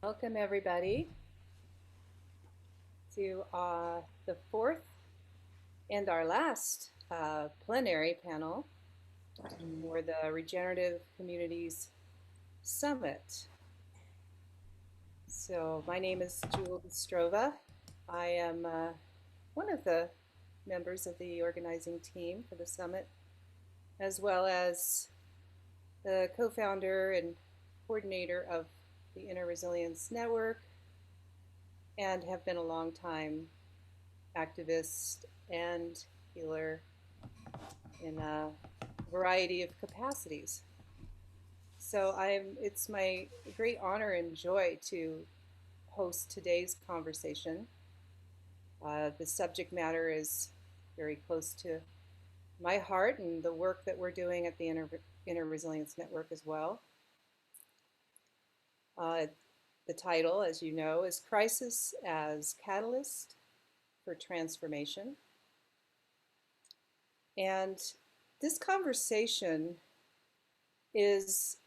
Welcome, everybody, to the fourth and our last plenary panel for the Regenerative Communities Summit. So, my name is Jewel Bistrova. I am one of the members of the organizing team for the summit, as well as the co founder and coordinator of the Inner Resilience Network, and have been a long time activist and healer in a variety of capacities. So it's my great honor and joy to host today's conversation. The subject matter is very close to my heart and the work that we're doing at the Inner Resilience Network as well. The title, as you know, is Crisis as Catalyst for Transformation. And this conversation is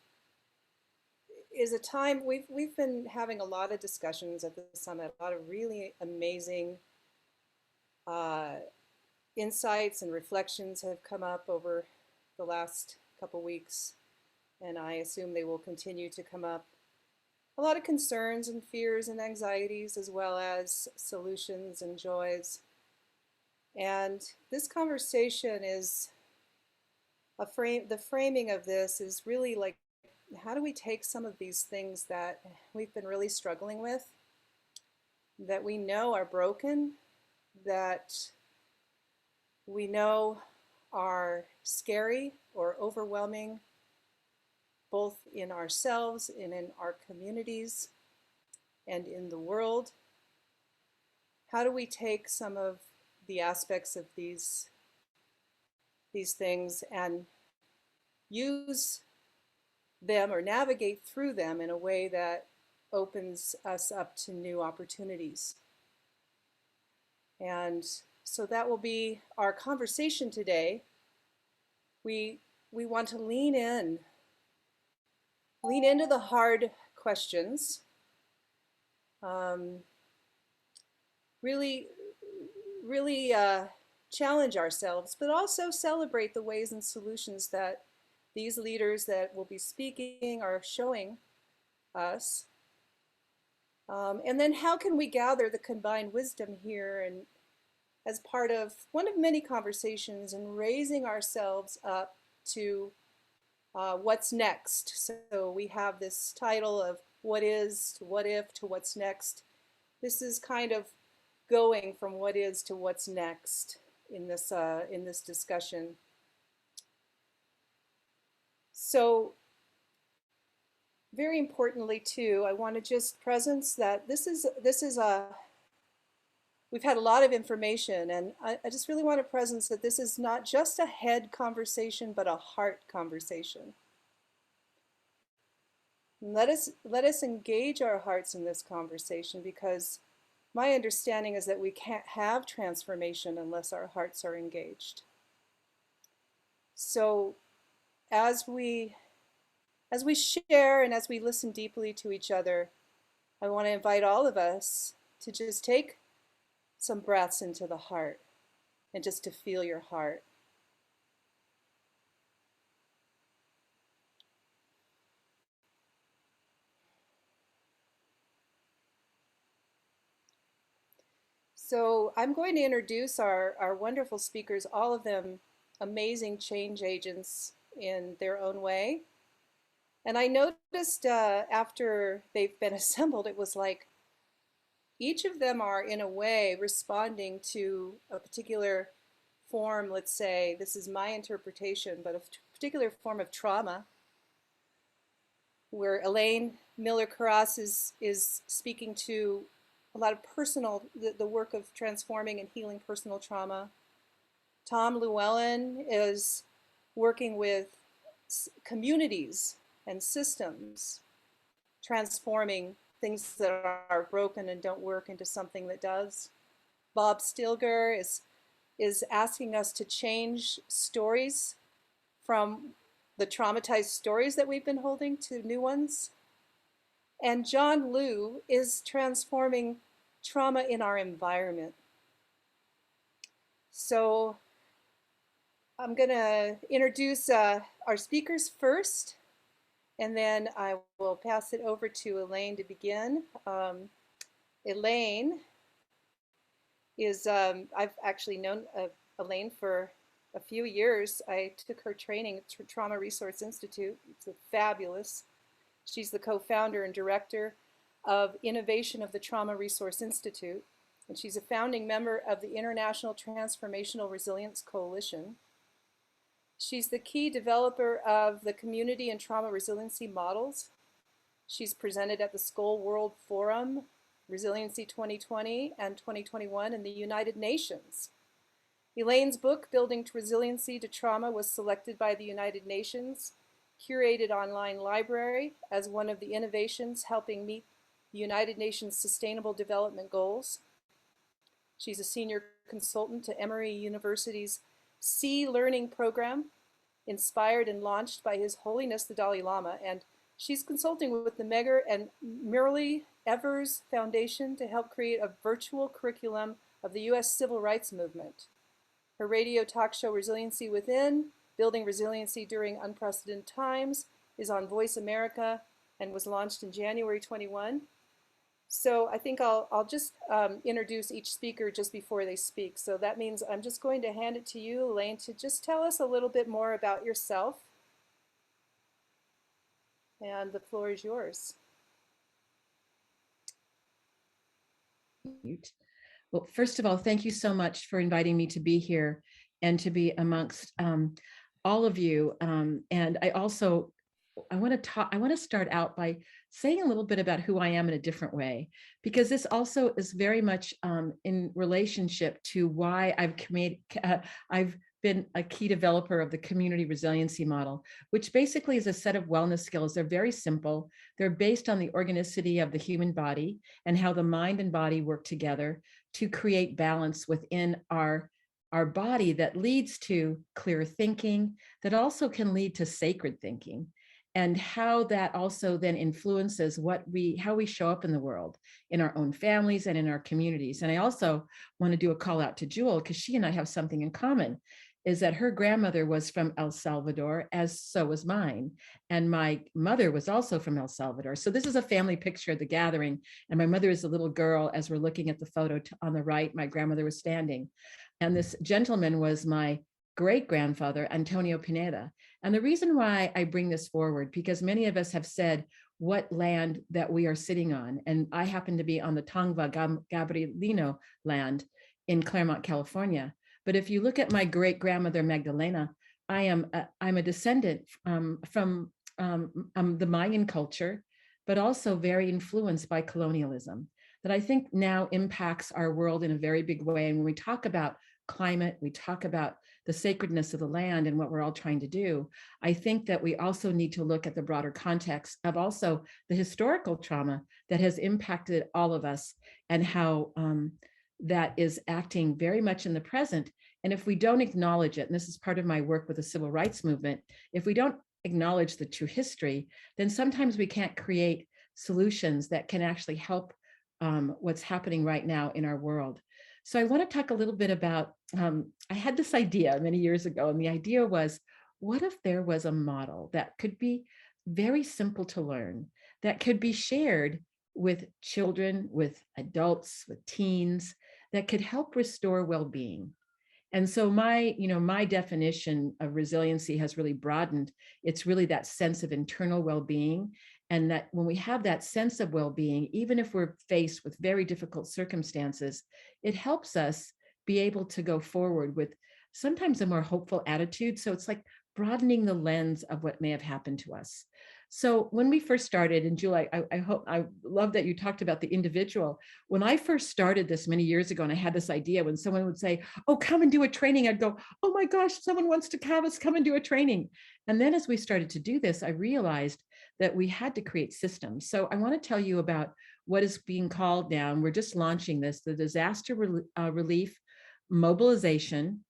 a time we've been having a lot of discussions at the summit, a lot of really amazing uh, insights and reflections have come up over the last couple weeks, and I assume they will continue to come up. A lot of concerns and fears and anxieties, as well as solutions and joys. And this conversation is the framing of this is really like, how do we take some of these things that we've been really struggling with, that we know are broken, that we know are scary or overwhelming, both in ourselves and in our communities and in the world? How do we take some of the aspects of these things and use them or navigate through them in a way that opens us up to new opportunities? And so that will be our conversation today. We want to lean into the hard questions, um, really, really challenge ourselves, but also celebrate the ways and solutions that these leaders that will be speaking are showing us. And then how can we gather the combined wisdom here and as part of one of many conversations and raising ourselves up to what's next. So we have this title of what is to what if to what's next. This is kind of going from what is to what's next in this discussion. So very importantly too, I want to just presence that this is a we've had a lot of information, and I just really want to presence that this is not just a head conversation, but a heart conversation. Let us engage our hearts in this conversation, because my understanding is that we can't have transformation unless our hearts are engaged. So as we share and as we listen deeply to each other, I want to invite all of us to just take some breaths into the heart and just to feel your heart. So I'm going to introduce our wonderful speakers, all of them amazing change agents in their own way. And I noticed after they've been assembled, it was like each of them are in a way responding to a particular form. Let's say, this is my interpretation, but a particular form of trauma, where Elaine Miller-Carras is speaking to a lot of personal, the work of transforming and healing personal trauma. Tom Llewellyn is working with communities and systems, transforming things that are broken and don't work into something that does. Bob Stilger is asking us to change stories from the traumatized stories that we've been holding to new ones. And John Liu is transforming trauma in our environment. So I'm going to introduce our speakers first, and then I will pass it over to Elaine to begin. Elaine is, I've actually known Elaine for a few years. I took her training at Trauma Resource Institute. It's fabulous. She's the co-founder and director of innovation of the Trauma Resource Institute, and she's a founding member of the International Transformational Resilience Coalition. She's the key developer of the community and trauma resiliency models. She's presented at the Skoll World Forum, Resiliency 2020 and 2021 in the United Nations. Elaine's book, Building Resiliency to Trauma, was selected by the United Nations curated online library as one of the innovations helping meet the United Nations Sustainable Development Goals. She's a senior consultant to Emory University's Sea Learning Program, inspired and launched by His Holiness the Dalai Lama, and she's consulting with the Megger and Merle Evers Foundation to help create a virtual curriculum of the U.S. Civil Rights Movement. Her radio talk show Resiliency Within, Building Resiliency During Unprecedented Times, is on Voice America and was launched in January 21. So I think I'll just introduce each speaker just before they speak. So that means I'm just going to hand it to you, Elaine, to just tell us a little bit more about yourself. And the floor is yours. Well, first of all, thank you so much for inviting me to be here and to be amongst all of you. And I want to start out by saying a little bit about who I am in a different way, because this also is very much in relationship to why I've been a key developer of the community resiliency model, which basically is a set of wellness skills. They're very simple. They're based on the organicity of the human body and how the mind and body work together to create balance within our body that leads to clear thinking, that also can lead to sacred thinking, and how that also then influences how we show up in the world, in our own families and in our communities. And I also want to do a call out to Jewel, because she and I have something in common, is that her grandmother was from El Salvador, as so was mine. And my mother was also from El Salvador. So this is a family picture at the gathering. And my mother is a little girl as we're looking at the photo on the right. My grandmother was standing. And this gentleman was my great-grandfather, Antonio Pineda. And the reason why I bring this forward, because many of us have said what land that we are sitting on. And I happen to be on the Tongva Gabrielino land in Claremont, California. But if you look at my great-grandmother, Magdalena, I'm a descendant from the Mayan culture, but also very influenced by colonialism that I think now impacts our world in a very big way. And when we talk about climate, we talk about the sacredness of the land and what we're all trying to do, I think that we also need to look at the broader context of also the historical trauma that has impacted all of us, and how that is acting very much in the present. And if we don't acknowledge it, and this is part of my work with the civil rights movement, if we don't acknowledge the true history, then sometimes we can't create solutions that can actually help what's happening right now in our world. So I want to talk a little bit about, I had this idea many years ago, and the idea was, what if there was a model that could be very simple to learn, that could be shared with children, with adults, with teens, that could help restore well-being? And so my definition of resiliency has really broadened. It's really that sense of internal well-being. And that when we have that sense of well-being, even if we're faced with very difficult circumstances, it helps us be able to go forward with sometimes a more hopeful attitude. So it's like broadening the lens of what may have happened to us. So when we first started, and Julie, I love that you talked about the individual. When I first started this many years ago, and I had this idea, when someone would say, "Oh, come and do a training," I'd go, "Oh my gosh, someone wants to have us come and do a training." And then as we started to do this, I realized that we had to create systems. So I want to tell you about what is being called now, and we're just launching this, the Disaster Relief Mobilization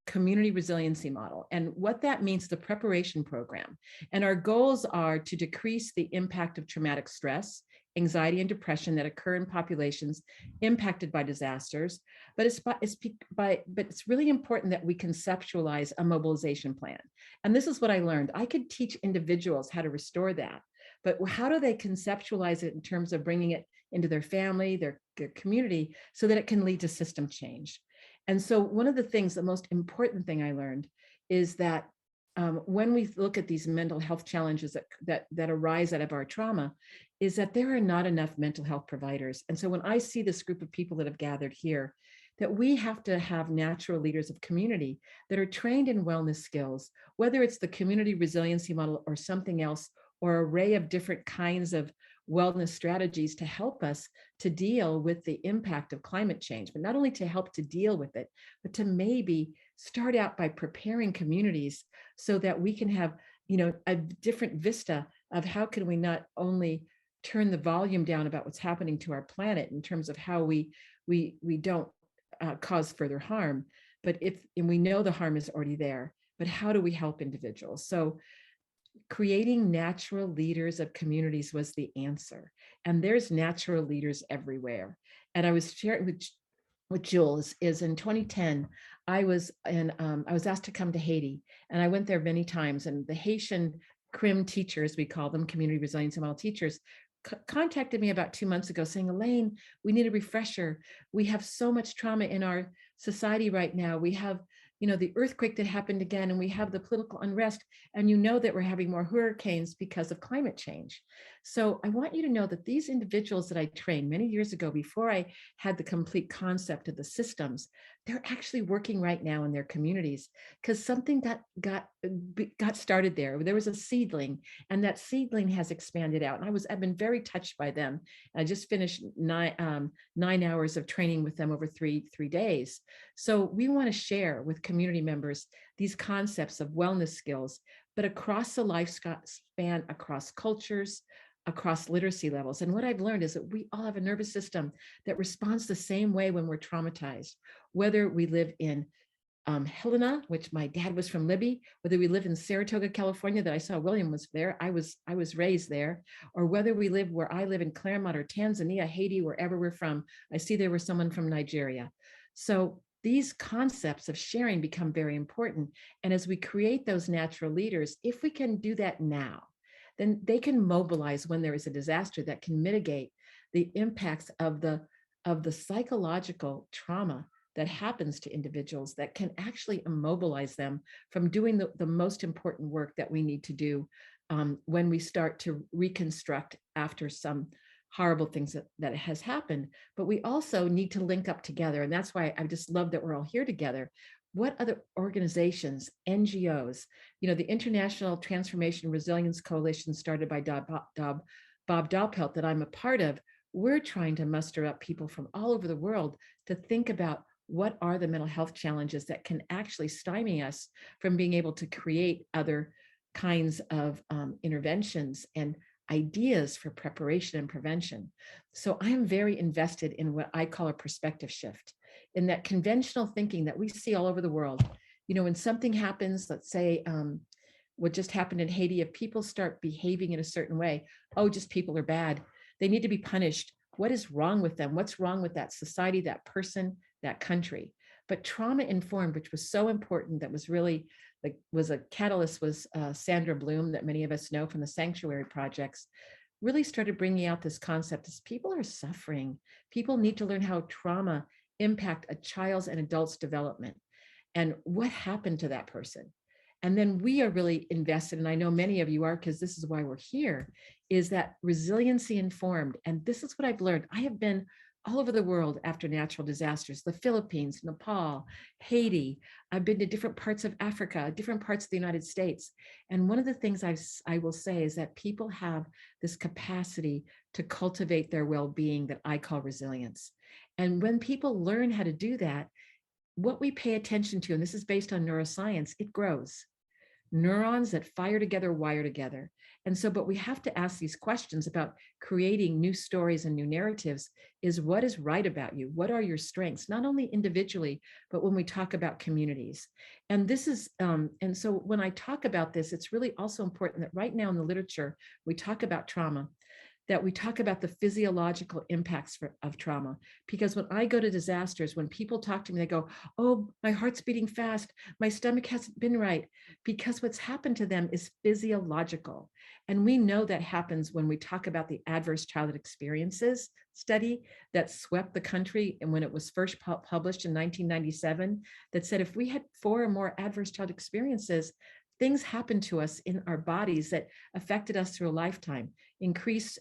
Community Resiliency Model, and what that means, the preparation program. And our goals are to decrease the impact of traumatic stress anxiety, and depression that occur in populations impacted by disasters. But it's really important that we conceptualize a mobilization plan. And this is what I learned. I could teach individuals how to restore that, but how do they conceptualize it in terms of bringing it into their family, their community, so that it can lead to system change? And so one of the things, the most important thing I learned is that when we look at these mental health challenges that arise out of our trauma, is that there are not enough mental health providers. And so when I see this group of people that have gathered here, that we have to have natural leaders of community that are trained in wellness skills, whether it's the community resiliency model or something else, or array of different kinds of wellness strategies to help us to deal with the impact of climate change, but not only to help to deal with it, but to maybe start out by preparing communities so that we can have, a different vista of how can we not only turn the volume down about what's happening to our planet in terms of how we don't cause further harm, but and we know the harm is already there, but how do we help individuals? So creating natural leaders of communities was the answer. And there's natural leaders everywhere. And I was sharing with Jules is in 2010, I was asked to come to Haiti, and I went there many times. And the Haitian CRIM teachers, we call them community resilience model teachers, contacted me about 2 months ago saying, Elaine, we need a refresher. We have so much trauma in our society right now. We have the earthquake that happened again, and we have the political unrest, and that we're having more hurricanes because of climate change. So I want you to know that these individuals that I trained many years ago, before I had the complete concept of the systems, they're actually working right now in their communities, because something that got started there. There was a seedling, and that seedling has expanded out. And I've been very touched by them. I just finished 9 hours of training with them over three days. So we want to share with community members these concepts of wellness skills, but across the lifespan, across cultures, across literacy levels. And what I've learned is that we all have a nervous system that responds the same way when we're traumatized, whether we live in Helena, which my dad was from Libby, whether we live in Saratoga, California, that I saw William was there, I was raised there, or whether we live where I live in Claremont or Tanzania, Haiti, wherever we're from. I see there was someone from Nigeria. So these concepts of sharing become very important. And as we create those natural leaders, if we can do that now, then they can mobilize when there is a disaster that can mitigate the impacts of the psychological trauma that happens to individuals, that can actually immobilize them from doing the most important work that we need to do when we start to reconstruct after some horrible things that has happened. But we also need to link up together. And that's why I just love that we're all here together. What other organizations, NGOs, the International Transformation Resilience Coalition, started by Bob Doppelt, that I'm a part of, we're trying to muster up people from all over the world to think about what are the mental health challenges that can actually stymie us from being able to create other kinds of interventions and ideas for preparation and prevention. So I am very invested in what I call a perspective shift, in that conventional thinking that we see all over the world. When something happens, let's say what just happened in Haiti, if people start behaving in a certain way, oh, just people are bad, they need to be punished. What is wrong with them? What's wrong with that society, that person, that country? But trauma informed, which was so important, that was really was a catalyst, was Sandra Bloom, that many of us know from the sanctuary projects, really started bringing out this concept as people are suffering. People need to learn how trauma impact a child's and adult's development, and what happened to that person. And then we are really invested, and I know many of you are, because this is why we're here, is that resiliency informed. And this is what I've learned. I have been all over the world after natural disasters, the Philippines, Nepal, Haiti. I've been to different parts of Africa, different parts of the United States. And one of the things I will say is that people have this capacity to cultivate their well-being that I call resilience. And when people learn how to do that, what we pay attention to, and this is based on neuroscience, it grows. Neurons that fire together wire together. And so, but we have to ask these questions about creating new stories and new narratives. Is what is right about you? What are your strengths, not only individually, but when we talk about communities? And this is, and so when I talk about this, it's really also important that right now in the literature, we talk about trauma. that we talk about the physiological impacts of trauma. Because when I go to disasters, when people talk to me, they go, oh, my heart's beating fast, my stomach hasn't been right, because what's happened to them is physiological. And we know that happens when we talk about the adverse childhood experiences study that swept the country, and when it was first published in 1997, that said if we had 4 or more adverse childhood experiences, things happened to us in our bodies that affected us through a lifetime. Increase,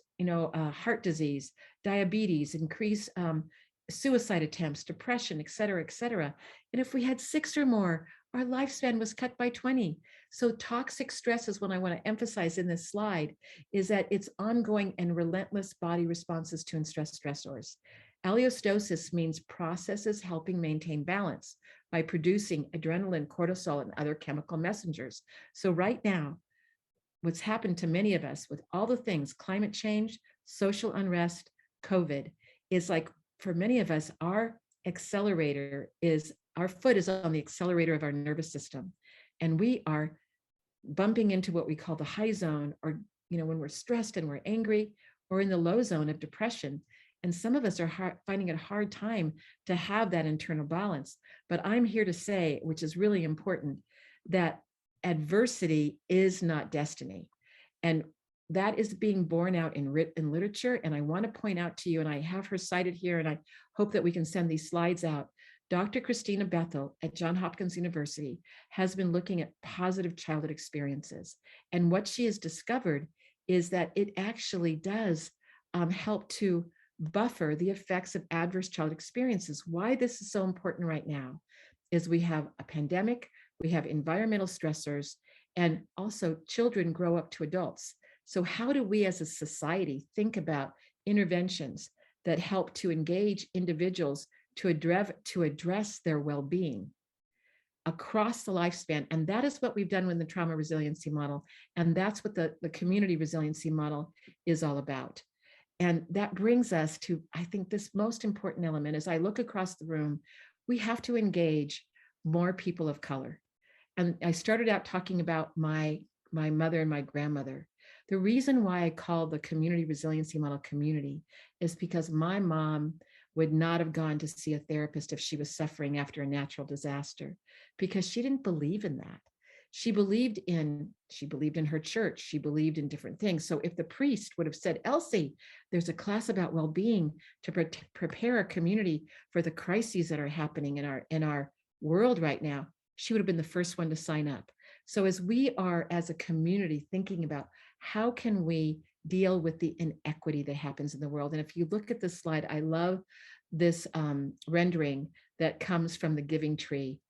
heart disease, diabetes, increase suicide attempts, depression, et cetera, et cetera. And if we had 6 or more, our lifespan was cut by 20. So toxic stress is what I want to emphasize in this slide, is that it's ongoing and relentless body responses to stress stressors. Allostosis means processes helping maintain balance by producing adrenaline, cortisol, and other chemical messengers. So right now, what's happened to many of us with all the things, climate change, social unrest, COVID, is like, for many of us, our foot is on the accelerator of our nervous system. And we are bumping into what we call the high zone, or, when we're stressed and we're angry, or in the low zone of depression. And some of us are finding it a hard time to have that internal balance. But I'm here to say, which is really important, that adversity is not destiny. And that is being borne out in literature. And I want to point out to you, and I have her cited here, and I hope that we can send these slides out. Dr. Christina Bethel at Johns Hopkins University has been looking at positive childhood experiences. And what she has discovered is that it actually does help to buffer the effects of adverse childhood experiences. Why this is so important right now is we have a pandemic, we have environmental stressors, and also children grow up to adults. So how do we as a society think about interventions that help to engage individuals to address their well-being across the lifespan? And that is what we've done with the trauma resiliency model. And that's what the community resiliency model is all about. And that brings us to, I think, this most important element. As I look across the room, we have to engage more people of color. And I started out talking about my mother and my grandmother. The reason why I call the community resiliency model community is because my mom would not have gone to see a therapist if she was suffering after a natural disaster, because she didn't believe in that. She believed in her church. She believed in different things. So if the priest would have said, Elsie, there's a class about well-being to prepare our community for the crises that are happening in our world right now, she would have been the first one to sign up. So as we are, as a community, thinking about how can we deal with the inequity that happens in the world. And if you look at this slide, I love this rendering that comes from the Giving Tree,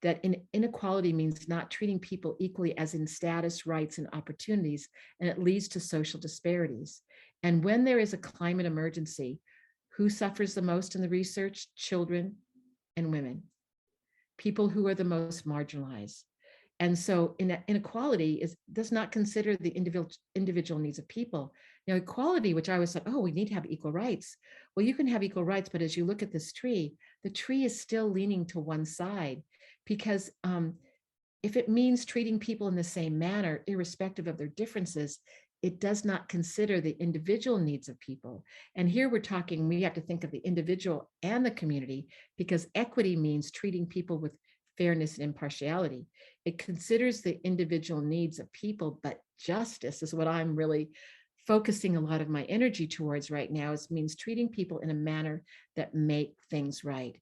that inequality means not treating people equally as in status, rights, and opportunities, and it leads to social disparities. And when there is a climate emergency, who suffers the most in the research? Children and women, people who are the most marginalized. And so inequality does not consider the individual needs of people. Now, equality, which I always thought, oh, we need to have equal rights. Well, you can have equal rights, but as you look at this tree, the tree is still leaning to one side, because if it means treating people in the same manner, irrespective of their differences, it does not consider the individual needs of people. And here we're talking, we have to think of the individual and the community, because equity means treating people with fairness and impartiality. It considers the individual needs of people, but justice is what I'm really focusing a lot of my energy towards right now. It means treating people in a manner that make things right.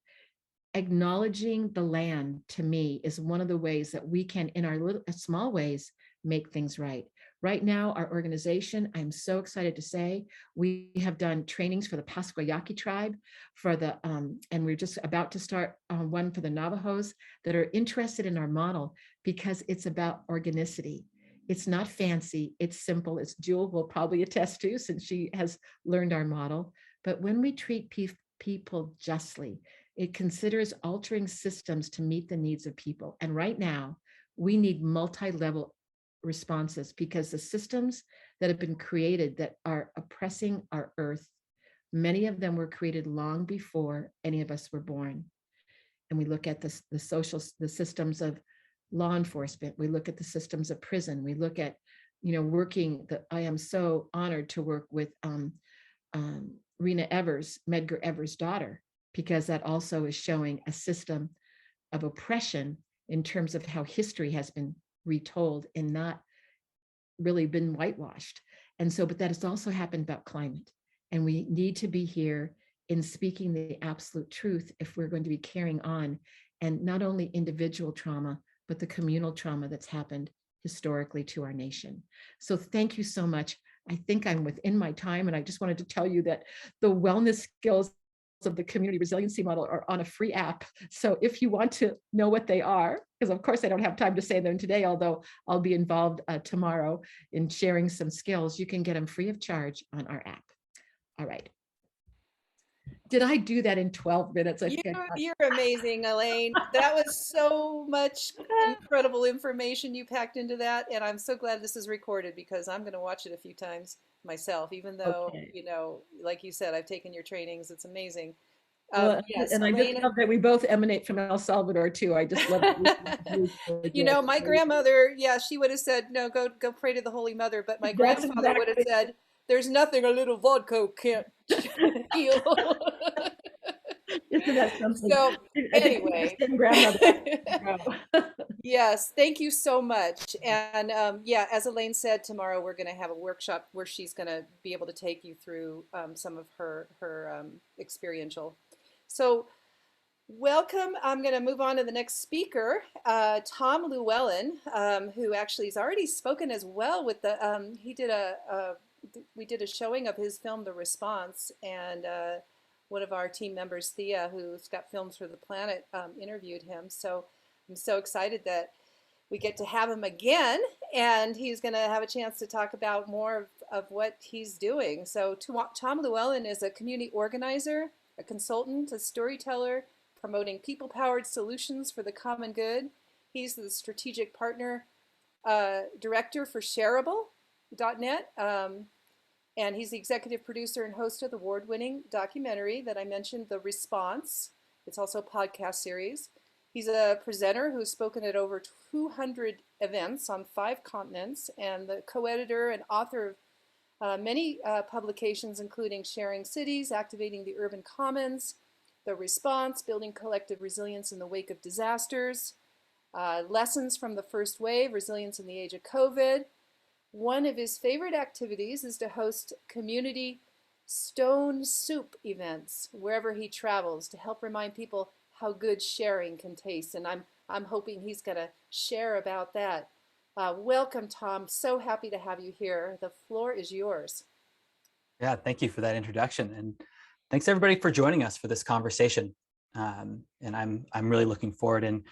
Acknowledging the land, to me, is one of the ways that we can, in our small ways, make things right. Right now, our organization, I'm so excited to say, we have done trainings for the Pasquayaki tribe, and we're just about to start one for the Navajos that are interested in our model, because it's about organicity. It's not fancy, it's simple. It's Jewel will probably attest to, since she has learned our model. But when we treat people justly, it considers altering systems to meet the needs of people. And right now, we need multi-level responses, because the systems that have been created that are oppressing our earth, many of them were created long before any of us were born. And we look at the systems of law enforcement, we look at the systems of prison, we look at I am so honored to work with Rena Evers, Medgar Evers' daughter, because that also is showing a system of oppression in terms of how history has been retold and not really been whitewashed. And so, but that has also happened about climate. And we need to be here in speaking the absolute truth if we're going to be carrying on, and not only individual trauma, but the communal trauma that's happened historically to our nation. So thank you so much. I think I'm within my time, and I just wanted to tell you that the wellness skills of the community resiliency model are on a free app. So if you want to know what they are, because of course I don't have time to say them today, although I'll be involved tomorrow in sharing some skills, you can get them free of charge on our app. All right. Did I do that in 12 minutes? I think I got You're amazing, Elaine. That was so much incredible information you packed into that, and I'm so glad this is recorded because I'm going to watch it a few times myself, even though, okay. like you said, I've taken your trainings. It's amazing. Well, Yes, and I just Elaine, love that we both emanate from El Salvador too. I just love my grandmother, yeah, she would have said, no, go pray to the Holy Mother, but my That's grandfather would have exactly. said, there's nothing a little vodka can't heal. Isn't that something? So, I think we have the anyway. same grandmother. Yes, thank you so much. And yeah, as Elaine said, tomorrow we're going to have a workshop where she's going to be able to take you through some of her experiential. So, welcome. I'm going to move on to the next speaker, Tom Llewellyn, who actually has already spoken as well with the. We did a showing of his film, The Response, and one of our team members, Thea, who's got Films for the Planet, interviewed him. So I'm so excited that we get to have him again, and he's going to have a chance to talk about more of what he's doing. So Tom Llewellyn is a community organizer, a consultant, a storyteller, promoting people-powered solutions for the common good. He's the strategic partner director for Shareable.net, and he's the executive producer and host of the award-winning documentary that I mentioned, The Response. It's also a podcast series. He's a presenter who's spoken at over 200 events on 5 continents, and the co-editor and author of many publications, including Sharing Cities, Activating the Urban Commons, The Response, Building Collective Resilience in the Wake of Disasters, Lessons from the First Wave, Resilience in the Age of COVID. One of his favorite activities is to host community stone soup events wherever he travels to help remind people how good sharing can taste. And I'm hoping he's going to share about that. Welcome, Tom. So happy to have you here. The floor is yours. Yeah, thank you for that introduction, and thanks everybody for joining us for this conversation. And I'm really looking forward, and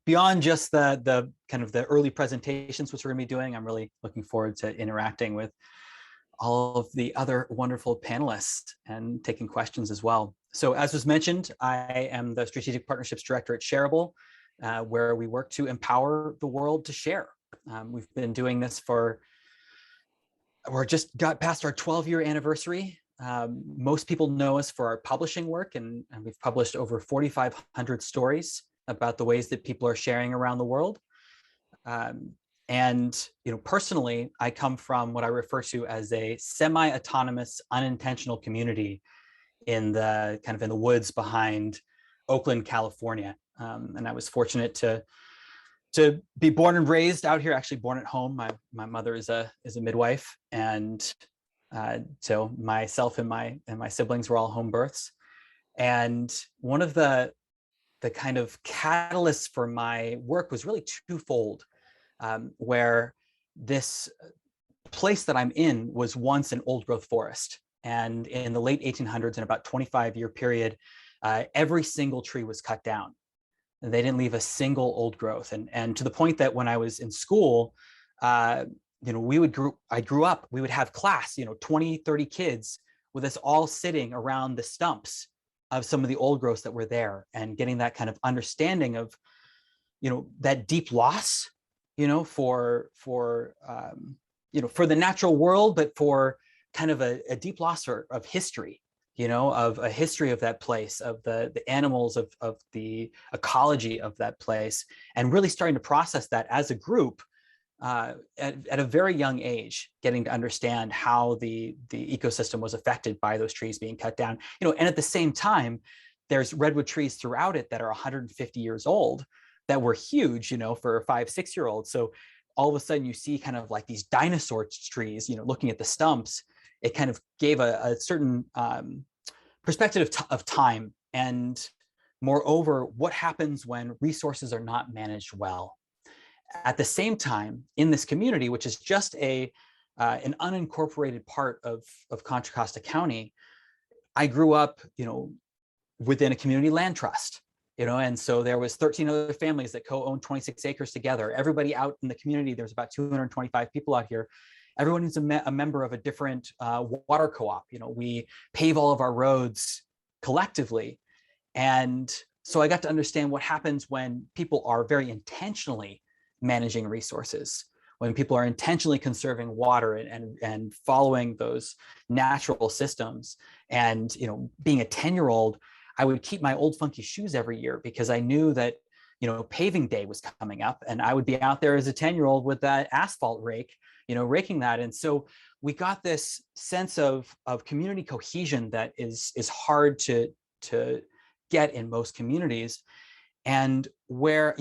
beyond just the kind of the early presentations which we're going to be doing, I'm really looking forward to interacting with all of the other wonderful panelists and taking questions as well. So as was mentioned, I am the Strategic Partnerships Director at Shareable, where we work to empower the world to share. We've been doing this we're just got past our 12-year anniversary. Most people know us for our publishing work, and we've published over 4,500 stories about the ways that people are sharing around the world. And personally, I come from what I refer to as a semi-autonomous, unintentional community in the woods behind Oakland, California. And I was fortunate to be born and raised out here, actually born at home. My mother is a midwife, and so myself and my siblings were all home births. And one of the kind of catalysts for my work was really twofold, where this place that I'm in was once an old growth forest. And in the late 1800s, in about 25-year period, every single tree was cut down. And they didn't leave a single old growth. And to the point that when I was in school, I grew up, we would have class, 20, 30 kids with us all sitting around the stumps of some of the old growths that were there, and getting that kind of understanding of, that deep loss, for the natural world, but for kind of a deep loss of history, of a history of that place, of the animals, of the ecology of that place, and really starting to process that as a group, at a very young age, getting to understand how the ecosystem was affected by those trees being cut down. And at the same time, there's redwood trees throughout it that are 150 years old that were huge, for 5, 6-year-olds. So all of a sudden you see kind of like these dinosaur trees, looking at the stumps. It kind of gave a certain perspective of time, and moreover, what happens when resources are not managed well. At the same time, in this community, which is just an unincorporated part of Contra Costa County, I grew up, within a community land trust, and so there was 13 other families that co-owned 26 acres together. Everybody out in the community, there's about 225 people out here. Everyone is a member of a different water co-op. We pave all of our roads collectively. And so I got to understand what happens when people are very intentionally managing resources, when people are intentionally conserving water and following those natural systems. And being a 10-year-old, I would keep my old funky shoes every year because I knew that paving day was coming up, and I would be out there as a 10-year-old with that asphalt rake, raking that. And so we got this sense of community cohesion that is hard to get in most communities, and where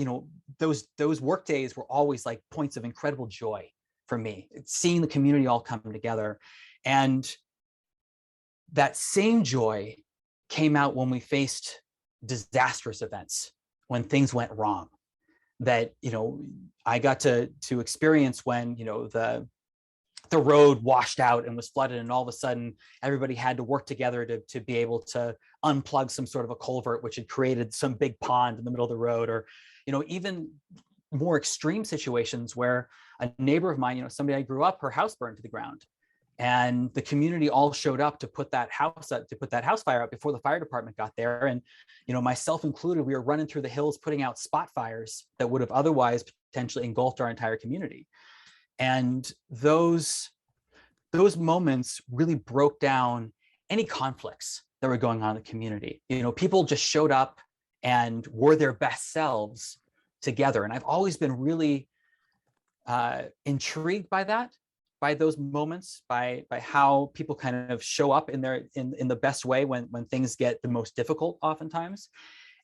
those work days were always like points of incredible joy for me, seeing the community all come together. And that same joy came out when we faced disastrous events, when things went wrong, that I got to experience when the road washed out and was flooded, and all of a sudden everybody had to work together to be able to unplug some sort of a culvert which had created some big pond in the middle of the road. Or even more extreme situations where a neighbor of mine, somebody I grew up, her house burned to the ground, and the community all showed up to put that house fire out before the fire department got there. And myself included, we were running through the hills putting out spot fires that would have otherwise potentially engulfed our entire community. And those moments really broke down any conflicts that were going on in the community. People just showed up and were their best selves together. And I've always been really intrigued by that, by those moments, by how people kind of show up in the best way when things get the most difficult oftentimes.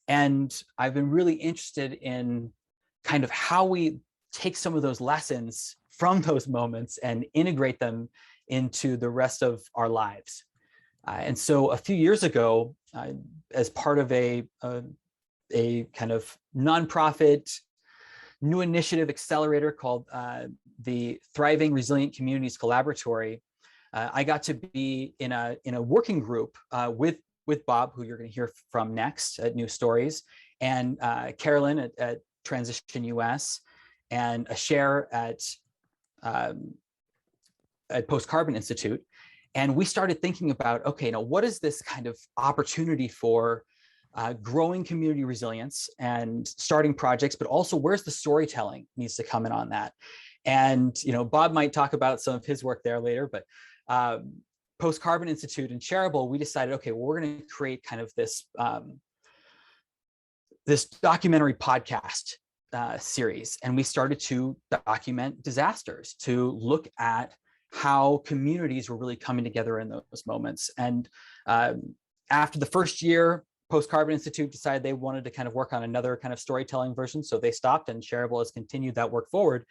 And I've been really interested in kind of how we take some of those lessons from those moments and integrate them into the rest of our lives. And so a few years ago, as part of a kind of nonprofit new initiative accelerator called the Thriving Resilient Communities Collaboratory, I got to be in a working group with Bob, who you're going to hear from next at New Stories, and Carolyn at Transition US, and Asher at Post Carbon Institute. And we started thinking about, okay, now what is this kind of opportunity for growing community resilience and starting projects, but also where's the storytelling needs to come in on that. And Bob might talk about some of his work there later, but Post Carbon Institute and Shareable, we decided, okay, well, we're going to create kind of this this documentary podcast series, and we started to document disasters, to look at how communities were really coming together in those moments. And after the first year, Post Carbon Institute decided they wanted to kind of work on another kind of storytelling version, so they stopped, and Shareable has continued that work forward.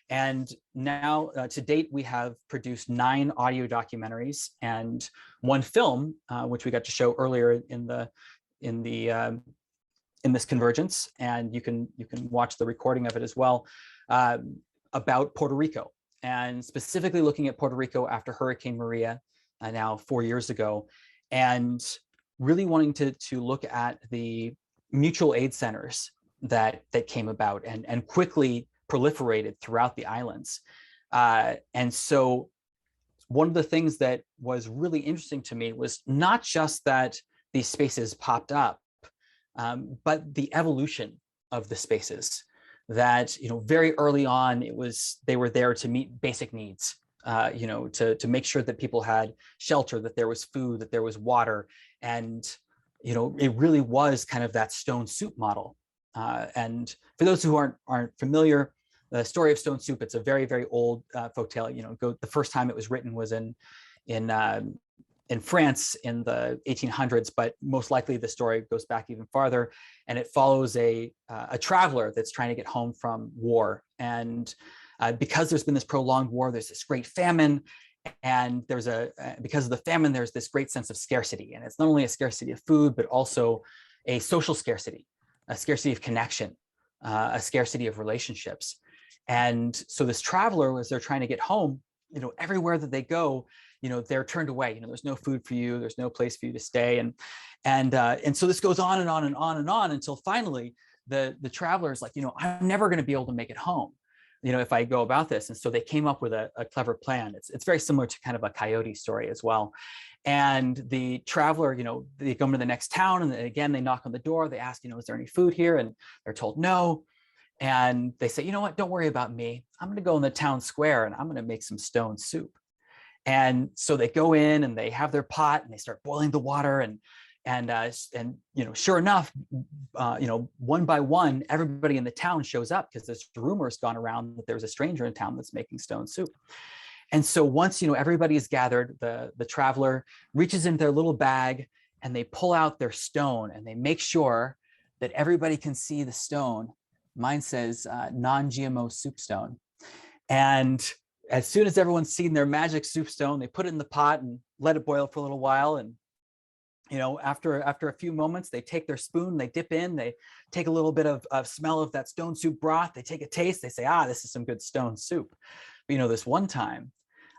And now, to date, we have produced 9 audio documentaries and 1 film, which we got to show earlier in this convergence, and you can watch the recording of it as well, about Puerto Rico, and specifically looking at Puerto Rico after Hurricane Maria, now 4 years ago, and really wanting to look at the mutual aid centers that came about and quickly proliferated throughout the islands. And so one of the things that was really interesting to me was not just that these spaces popped up, but the evolution of the spaces. That very early on, they were there to meet basic needs, to make sure that people had shelter, that there was food, that there was water, and it really was kind of that stone soup model. And for those who aren't familiar, the story of Stone Soup. It's a very, very old folktale. The first time it was written was in France in the 1800s, but most likely the story goes back even farther, and it follows a traveler that's trying to get home from war. And because there's been this prolonged war, there's this great famine, and because of the famine, there's this great sense of scarcity. And it's not only a scarcity of food, but also a social scarcity, a scarcity of connection, a scarcity of relationships. And so this traveler, as they're trying to get home, everywhere that they go, they're turned away. There's no food for you, there's no place for you to stay, and so this goes on and on and on and on until finally the traveler is like, I'm never going to be able to make it home, if I go about this. And so they came up with a clever plan. It's very similar to kind of a coyote story as well. And the traveler, they go to the next town, and again they knock on the door. They ask, is there any food here? And they're told no. And they say, you know what, don't worry about me. I'm going to go in the town square and I'm going to make some stone soup. And so they go in and they have their pot and they start boiling the water, and sure enough, one by one, everybody in the town shows up because this rumor has gone around that there's a stranger in town that's making stone soup. And so once everybody is gathered, the traveler reaches into their little bag and they pull out their stone and they make sure that everybody can see the stone. Mine says non-GMO soup stone. And as soon as everyone's seen their magic soup stone, they put it in the pot and let it boil for a little while. And after a few moments, they take their spoon, they dip in, they take a little bit of smell of that stone soup broth, they take a taste, they say, this is some good stone soup. But this one time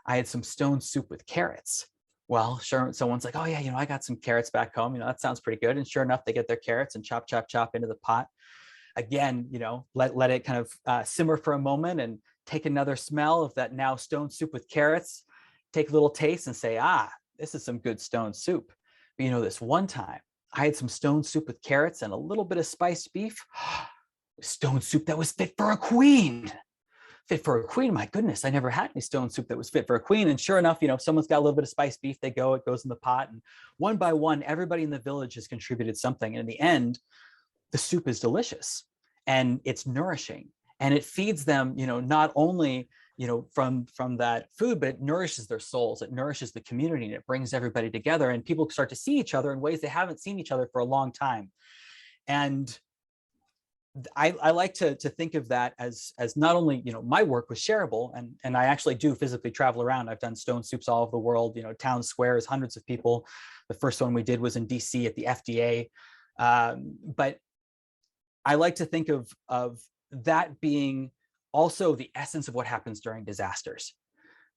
I had some stone soup with carrots. Well, sure, someone's like, oh yeah, I got some carrots back home, that sounds pretty good. And sure enough, they get their carrots and chop, chop, chop into the pot. Again, let it kind of simmer for a moment and take another smell of that now stone soup with carrots, take a little taste and say, this is some good stone soup. But this one time I had some stone soup with carrots and a little bit of spiced beef. Stone soup that was fit for a queen. Fit for a queen, my goodness, I never had any stone soup that was fit for a queen. And sure enough, someone's got a little bit of spiced beef, it goes in the pot, and one by one, everybody in the village has contributed something. And in the end, the soup is delicious and it's nourishing, and it feeds them, not only, from that food, but it nourishes their souls, it nourishes the community, and it brings everybody together, and people start to see each other in ways they haven't seen each other for a long time. And I like to think of that as not only, my work was shareable, and I actually do physically travel around. I've done stone soups all over the world, town squares, hundreds of people. The first one we did was in DC at the FDA. But I like to think of that being also the essence of what happens during disasters,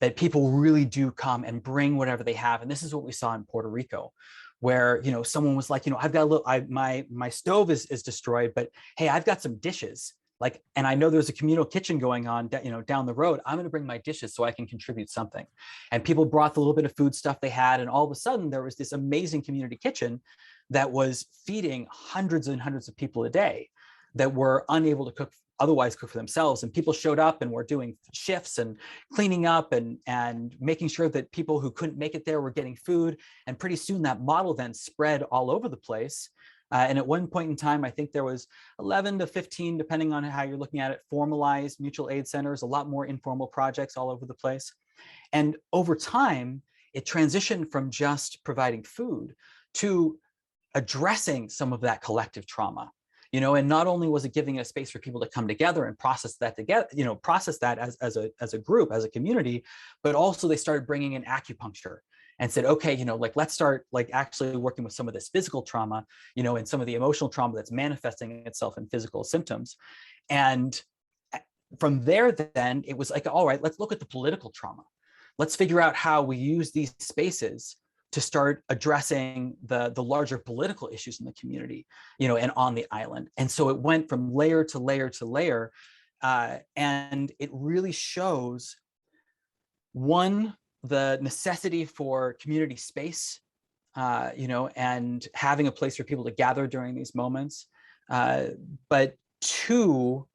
that people really do come and bring whatever they have. And this is what we saw in Puerto Rico, where, someone was like, I've got a little, my stove is destroyed, but hey, I've got some dishes. And I know there's a communal kitchen going on, down the road. I'm going to bring my dishes so I can contribute something. And people brought the little bit of food stuff they had. And all of a sudden there was this amazing community kitchen that was feeding hundreds and hundreds of people a day that were unable to otherwise cook for themselves. And people showed up and were doing shifts and cleaning up and making sure that people who couldn't make it there were getting food. And pretty soon that model then spread all over the place. And at one point in time, I think there was 11 to 15, depending on how you're looking at it, formalized mutual aid centers, a lot more informal projects all over the place. And over time, it transitioned from just providing food to addressing some of that collective trauma. And not only was it giving a space for people to come together and process that together, process that as a group, as a community, but also they started bringing in acupuncture and said, okay, let's start actually working with some of this physical trauma, and some of the emotional trauma that's manifesting itself in physical symptoms. And from there, then it was like, all right, let's look at the political trauma. Let's figure out how we use these spaces to start addressing the larger political issues in the community, and on the island. And so it went from layer to layer to layer. And it really shows, one, the necessity for community space, and having a place for people to gather during these moments. But two,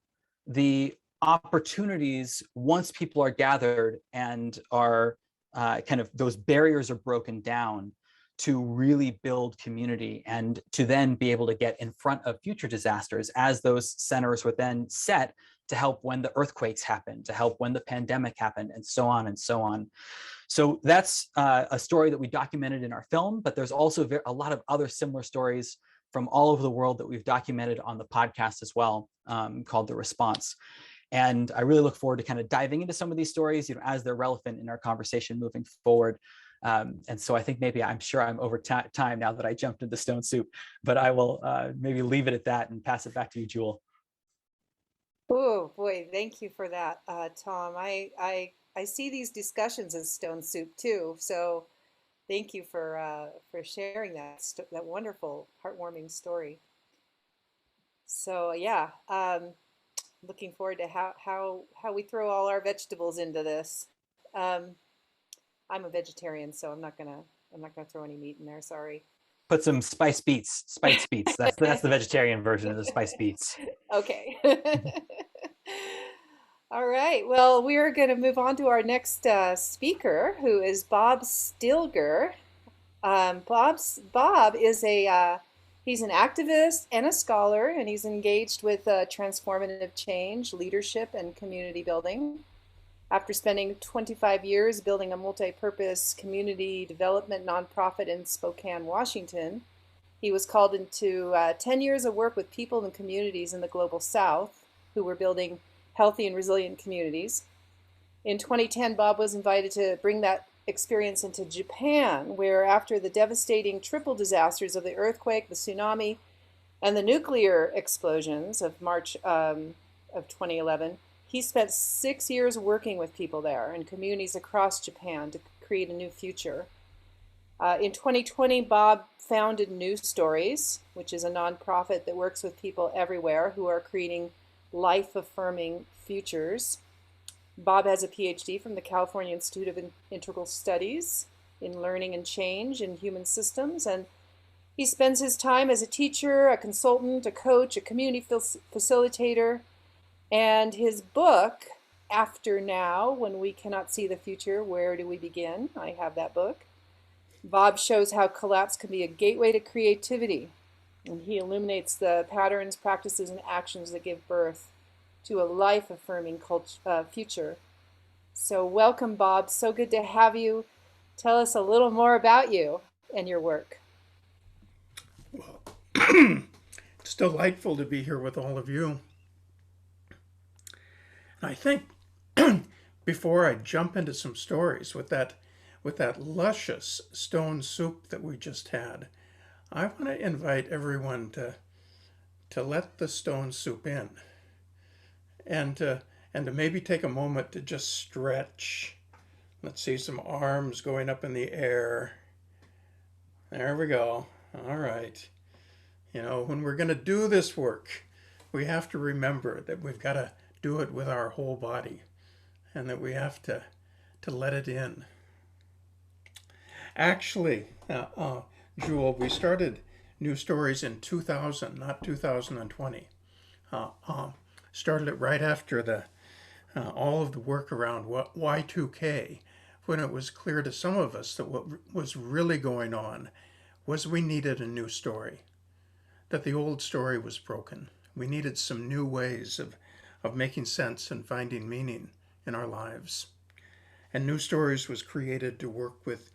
the opportunities once people are gathered and are kind of those barriers are broken down to really build community, and to then be able to get in front of future disasters as those centers were then set to help when the earthquakes happened, to help when the pandemic happened, and so on and so on. So that's a story that we documented in our film, but there's also a lot of other similar stories from all over the world that we've documented on the podcast as well, called The Response. And I really look forward to kind of diving into some of these stories, as they're relevant in our conversation moving forward. And so I think I'm sure I'm over time now that I jumped into stone soup, but I will maybe leave it at that and pass it back to you, Jewel. Oh boy, thank you for that, Tom. I see these discussions as stone soup too. So thank you for sharing that wonderful, heartwarming story. So yeah, looking forward to how we throw all our vegetables into this. Um, I'm a vegetarian, so I'm not gonna throw any meat in there. Sorry. Put some spice beets. Spice beets. That's the vegetarian version of the spice beets. Okay. All right. Well, we are going to move on to our next speaker, who is Bob Stilger. Bob is he's an activist and a scholar, and he's engaged with transformative change, leadership, and community building. After spending 25 years building a multi-purpose community development nonprofit in Spokane, Washington, he was called into 10 years of work with people and communities in the global south who were building healthy and resilient communities. In 2010, Bob was invited to bring that experience into Japan, where after the devastating triple disasters of the earthquake, the tsunami, and the nuclear explosions of March of 2011, he spent 6 years working with people there and communities across Japan to create a new future. In 2020, Bob founded New Stories, which is a nonprofit that works with people everywhere who are creating life-affirming futures. Bob has a PhD from the California Institute of Integral Studies in Learning and Change in Human Systems, and he spends his time as a teacher, a consultant, a coach, a community facilitator, and his book, After Now, When We Cannot See the Future, Where Do We Begin? I have that book. Bob shows how collapse can be a gateway to creativity, and he illuminates the patterns, practices, and actions that give birth to a life-affirming future. So welcome, Bob. So good to have you. Tell us a little more about you and your work. Well, it's delightful to be here with all of you. And I think before I jump into some stories with that luscious stone soup that we just had, I want to invite everyone to let the stone soup in and to maybe take a moment to just stretch. Let's see some arms going up in the air. There we go. All right. When we're going to do this work, we have to remember that we've got to do it with our whole body and that we have to let it in. Actually, Jewel, we started New Stories in 2000, not 2020. Started it right after all of the work around Y2K, when it was clear to some of us that what was really going on was we needed a new story, that the old story was broken. We needed some new ways of making sense and finding meaning in our lives. And New Stories was created to work with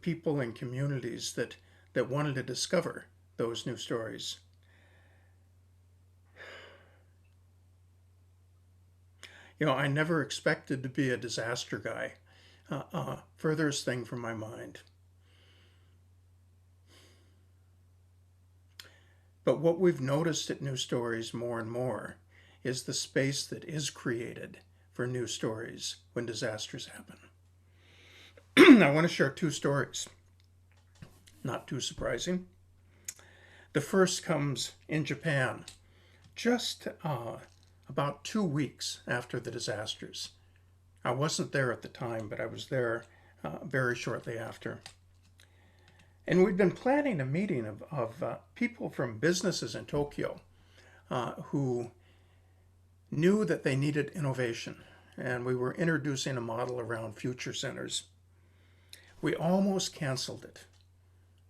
people and communities that wanted to discover those new stories. I never expected to be a disaster guy. Furthest thing from my mind. But what we've noticed at New Stories more and more is the space that is created for new stories when disasters happen. I want to share two stories, not too surprising. The first comes in Japan, just about 2 weeks after the disasters. I wasn't there at the time, but I was there very shortly after. And we'd been planning a meeting of people from businesses in Tokyo who knew that they needed innovation. And we were introducing a model around future centers. We almost canceled it.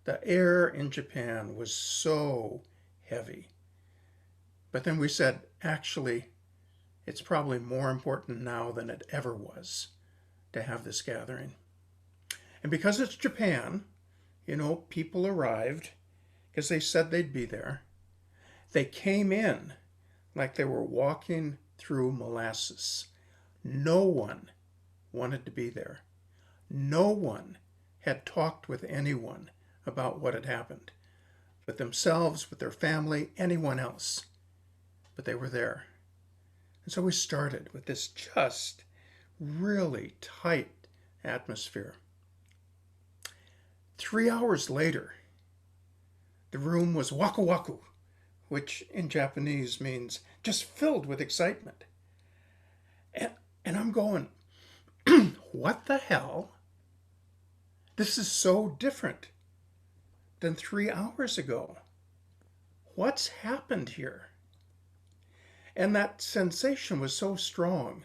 The air in Japan was so heavy. But then we said, actually, it's probably more important now than it ever was to have this gathering. And because it's Japan, people arrived because they said they'd be there. They came in like they were walking through molasses. No one wanted to be there. No one had talked with anyone about what had happened, with themselves, with their family, anyone else. But they were there. And so we started with this just really tight atmosphere. 3 hours later, the room was waku waku, which in Japanese means just filled with excitement. And I'm going, what the hell? This is so different than 3 hours ago. What's happened here? And that sensation was so strong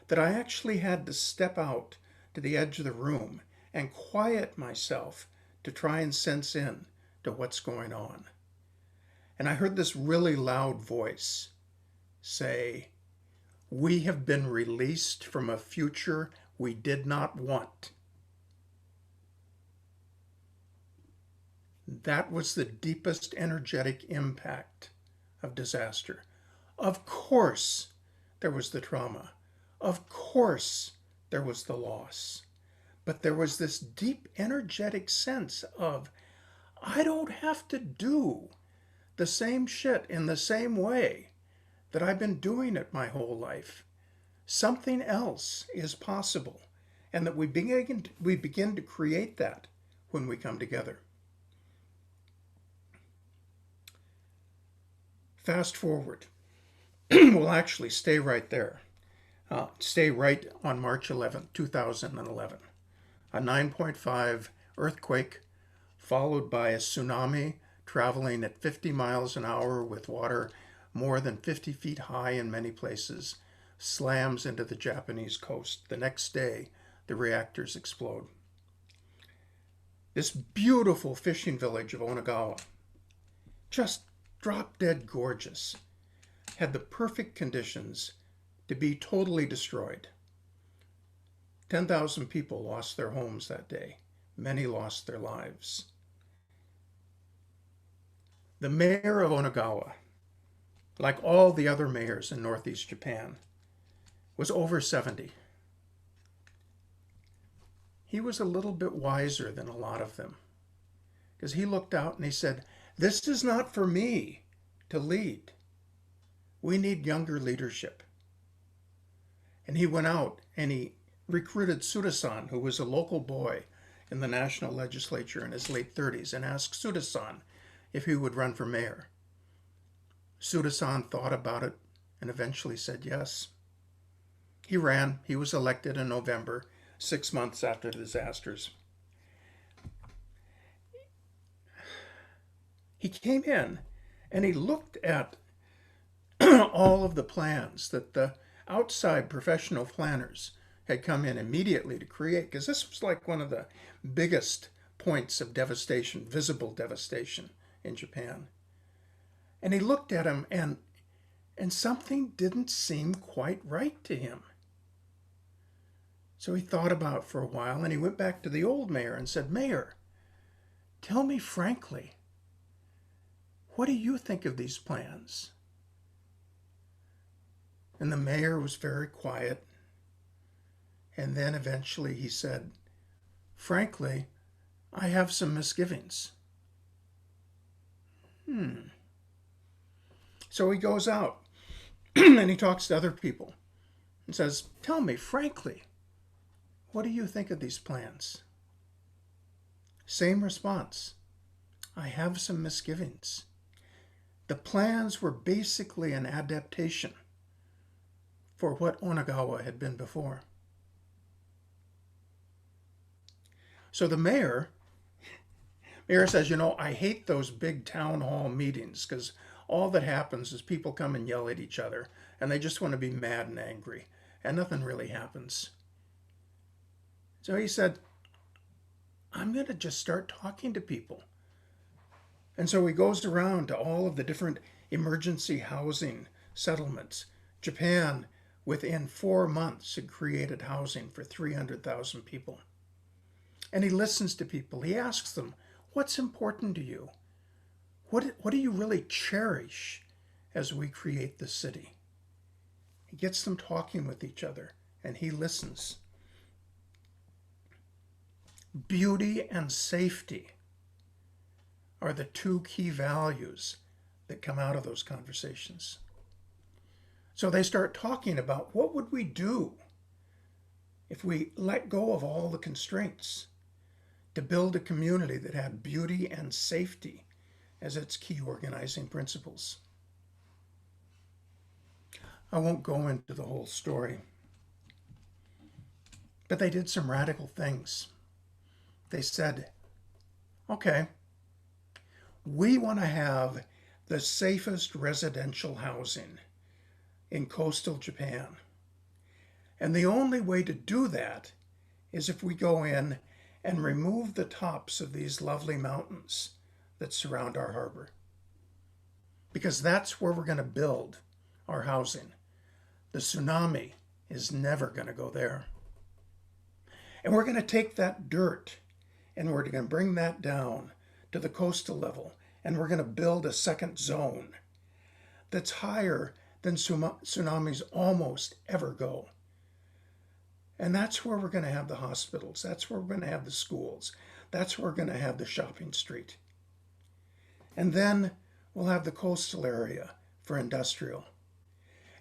that I actually had to step out to the edge of the room and quiet myself to try and sense in to what's going on. And I heard this really loud voice say, "We have been released from a future we did not want." That was the deepest energetic impact of disaster. Of course, there was the trauma. Of course, there was the loss. But there was this deep energetic sense of, I don't have to do the same shit in the same way that I've been doing it my whole life. Something else is possible, and that we begin to create that when we come together. Fast forward. We'll actually stay right there. Stay right on March 11th, 2011. A 9.5 earthquake followed by a tsunami traveling at 50 miles an hour with water more than 50 feet high in many places slams into the Japanese coast. The next day, the reactors explode. This beautiful fishing village of Onagawa, just drop-dead gorgeous, had the perfect conditions to be totally destroyed. 10,000 people lost their homes that day. Many lost their lives. The mayor of Onagawa, like all the other mayors in Northeast Japan, was over 70. He was a little bit wiser than a lot of them, because he looked out and he said, "This is not for me to lead. We need younger leadership." And he went out and he recruited Suda-san, who was a local boy in the national legislature in his late 30s, and asked Suda-san if he would run for mayor. Suda-san thought about it and eventually said yes. He ran. He was elected in November, 6 months after the disasters. He came in and he looked at all of the plans that the outside professional planners had come in immediately to create, because this was like one of the biggest points of devastation, visible devastation in Japan. And he looked at him and something didn't seem quite right to him. So he thought about it for a while and he went back to the old mayor and said, "Mayor, tell me frankly, what do you think of these plans?" And the mayor was very quiet. And then eventually he said, "Frankly, I have some misgivings." So he goes out and he talks to other people and says, "Tell me frankly, what do you think of these plans?" Same response. "I have some misgivings." The plans were basically an adaptation for what Onagawa had been before. So the mayor says, "I hate those big town hall meetings because all that happens is people come and yell at each other and they just want to be mad and angry and nothing really happens." So he said, "I'm going to just start talking to people." And so he goes around to all of the different emergency housing settlements. Japan within 4 months had created housing for 300,000 people. And he listens to people. He asks them, what's important to you? What do you really cherish as we create the city? He gets them talking with each other, and he listens. Beauty and safety are the two key values that come out of those conversations. So they start talking about what would we do if we let go of all the constraints to build a community that had beauty and safety as its key organizing principles. I won't go into the whole story, but they did some radical things. They said, okay, we want to have the safest residential housing in coastal Japan. And the only way to do that is if we go in and remove the tops of these lovely mountains that surround our harbor. Because that's where we're going to build our housing. The tsunami is never going to go there. And we're going to take that dirt and we're going to bring that down to the coastal level, and we're going to build a second zone that's higher than tsunamis almost ever go. And that's where we're going to have the hospitals. That's where we're going to have the schools. That's where we're going to have the shopping street. And then we'll have the coastal area for industrial.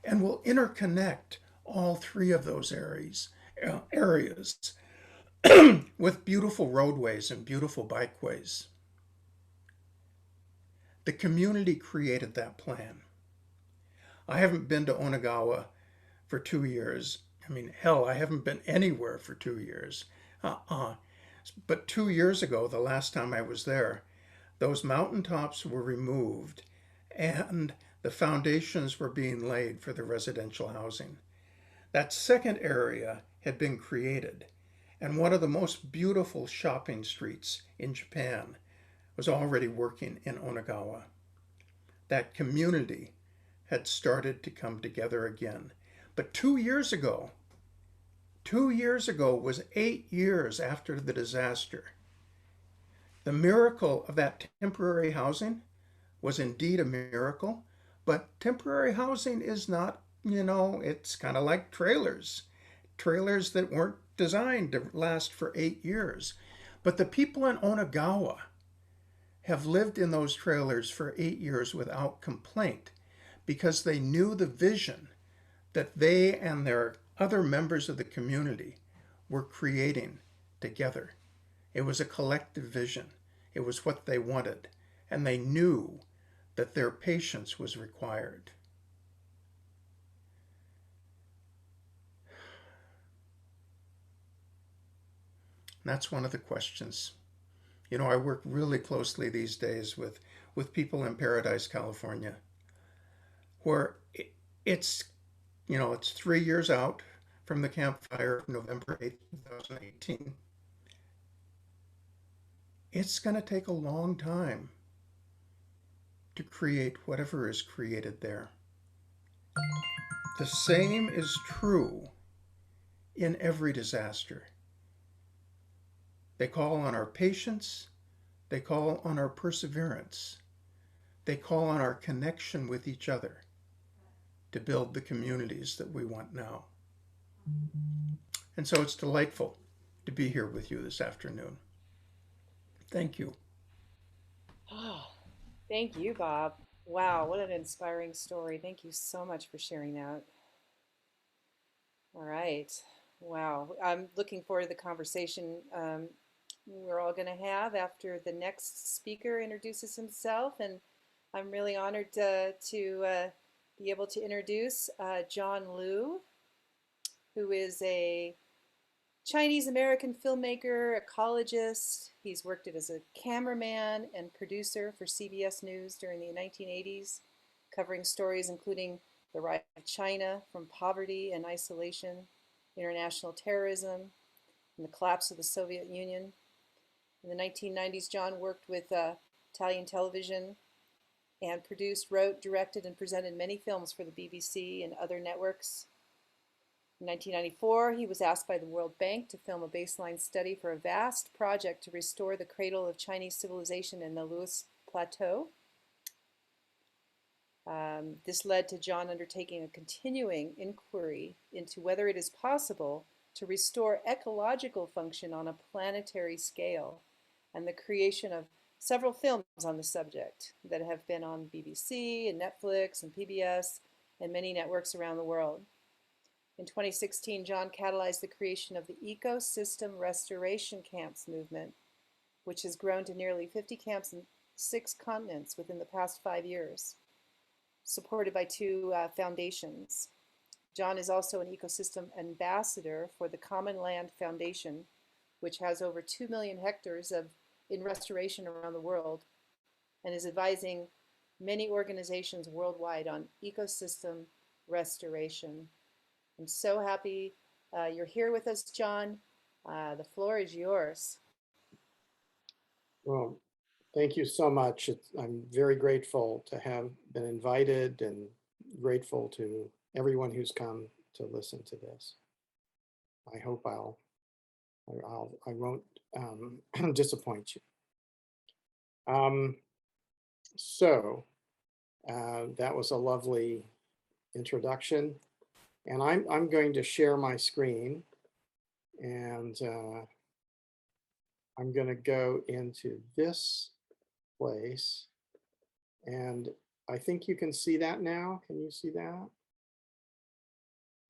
And we'll interconnect all three of those areas with beautiful roadways and beautiful bikeways. The community created that plan. I haven't been to Onagawa for 2 years. I mean, hell, I haven't been anywhere for 2 years. But 2 years ago, the last time I was there, those mountaintops were removed and the foundations were being laid for the residential housing. That second area had been created, and one of the most beautiful shopping streets in Japan was already working in Onagawa. That community had started to come together again. But 2 years ago was 8 years after the disaster. The miracle of that temporary housing was indeed a miracle, but temporary housing is not, it's kind of like trailers that weren't designed to last for 8 years. But the people in Onagawa have lived in those trailers for 8 years without complaint because they knew the vision that they and their other members of the community were creating together. It was a collective vision. It was what they wanted, and they knew that their patience was required. And that's one of the questions. I work really closely these days with people in Paradise, California, where it's 3 years out from the campfire of November 8th, 2018. It's going to take a long time to create whatever is created there. The same is true in every disaster. They call on our patience. They call on our perseverance. They call on our connection with each other to build the communities that we want now. And so it's delightful to be here with you this afternoon. Thank you. Oh, thank you, Bob. Wow, what an inspiring story. Thank you so much for sharing that. All right. Wow. I'm looking forward to the conversation we're all going to have after the next speaker introduces himself. And I'm really honored to be able to introduce John Liu, who is a Chinese American filmmaker, ecologist. He's worked as a cameraman and producer for CBS News during the 1980s, covering stories including the rise of China from poverty and isolation, international terrorism, and the collapse of the Soviet Union. In the 1990s, John worked with Italian television and produced, wrote, directed, and presented many films for the BBC and other networks. In 1994, he was asked by the World Bank to film a baseline study for a vast project to restore the cradle of Chinese civilization in the Loess Plateau. This led to John undertaking a continuing inquiry into whether it is possible to restore ecological function on a planetary scale, and the creation of several films on the subject that have been on BBC and Netflix and PBS and many networks around the world. In 2016, John catalyzed the creation of the Ecosystem Restoration Camps movement, which has grown to nearly 50 camps in 6 continents within the past 5 years, supported by 2 foundations. John is also an ecosystem ambassador for the Common Land Foundation, which has over 2 million hectares in restoration around the world, and is advising many organizations worldwide on ecosystem restoration. I'm so happy you're here with us, John. The floor is yours. Well, thank you so much. I'm very grateful to have been invited and grateful to everyone who's come to listen to this. I hope I won't disappoint you. That was a lovely introduction, and I'm going to share my screen, and I'm going to go into this place, and I think you can see that now. Can you see that?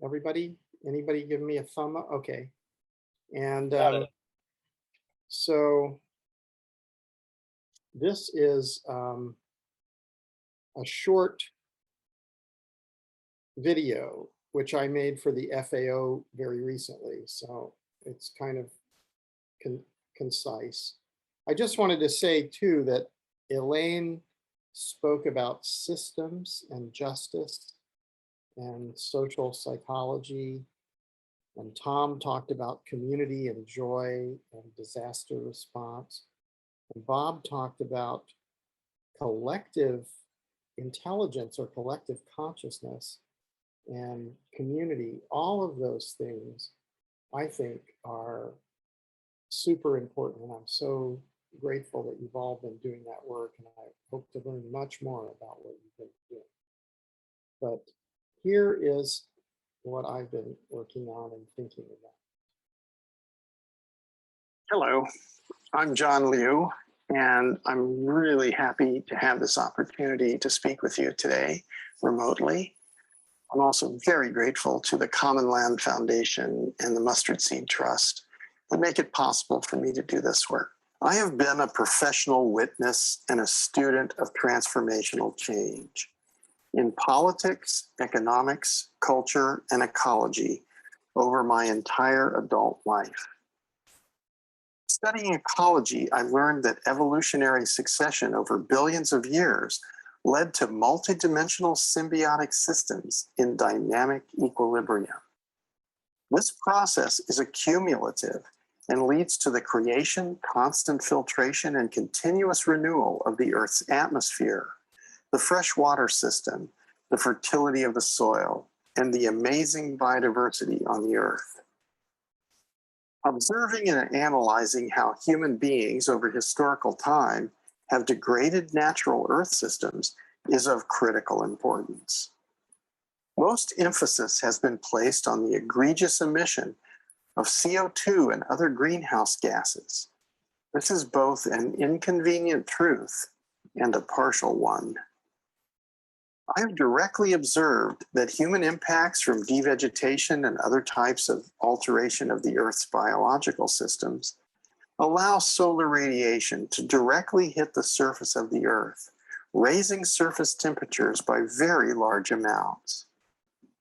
Everybody? Anybody give me a thumb up? Okay. And so this is a short video, which I made for the FAO very recently. So it's kind of concise. I just wanted to say too that Elaine spoke about systems and justice and social psychology, and Tom talked about community and joy and disaster response, and Bob talked about collective intelligence or collective consciousness and community. All of those things I think are super important, and I'm so grateful that you've all been doing that work, and I hope to learn much more about what you've been doing. But here is what I've been working on and thinking about. Hello, I'm John Liu, and I'm really happy to have this opportunity to speak with you today remotely. I'm also very grateful to the Common Land Foundation and the Mustard Seed Trust that make it possible for me to do this work. I have been a professional witness and a student of transformational change in politics, economics, culture, and ecology over my entire adult life. Studying ecology, I learned that evolutionary succession over billions of years led to multidimensional symbiotic systems in dynamic equilibrium. This process is accumulative and leads to the creation, constant filtration, and continuous renewal of the Earth's atmosphere, the fresh water system, the fertility of the soil, and the amazing biodiversity on the Earth. Observing and analyzing how human beings over historical time have degraded natural Earth systems is of critical importance. Most emphasis has been placed on the egregious emission of CO2 and other greenhouse gases. This is both an inconvenient truth and a partial one. I have directly observed that human impacts from devegetation and other types of alteration of the Earth's biological systems allow solar radiation to directly hit the surface of the Earth, raising surface temperatures by very large amounts.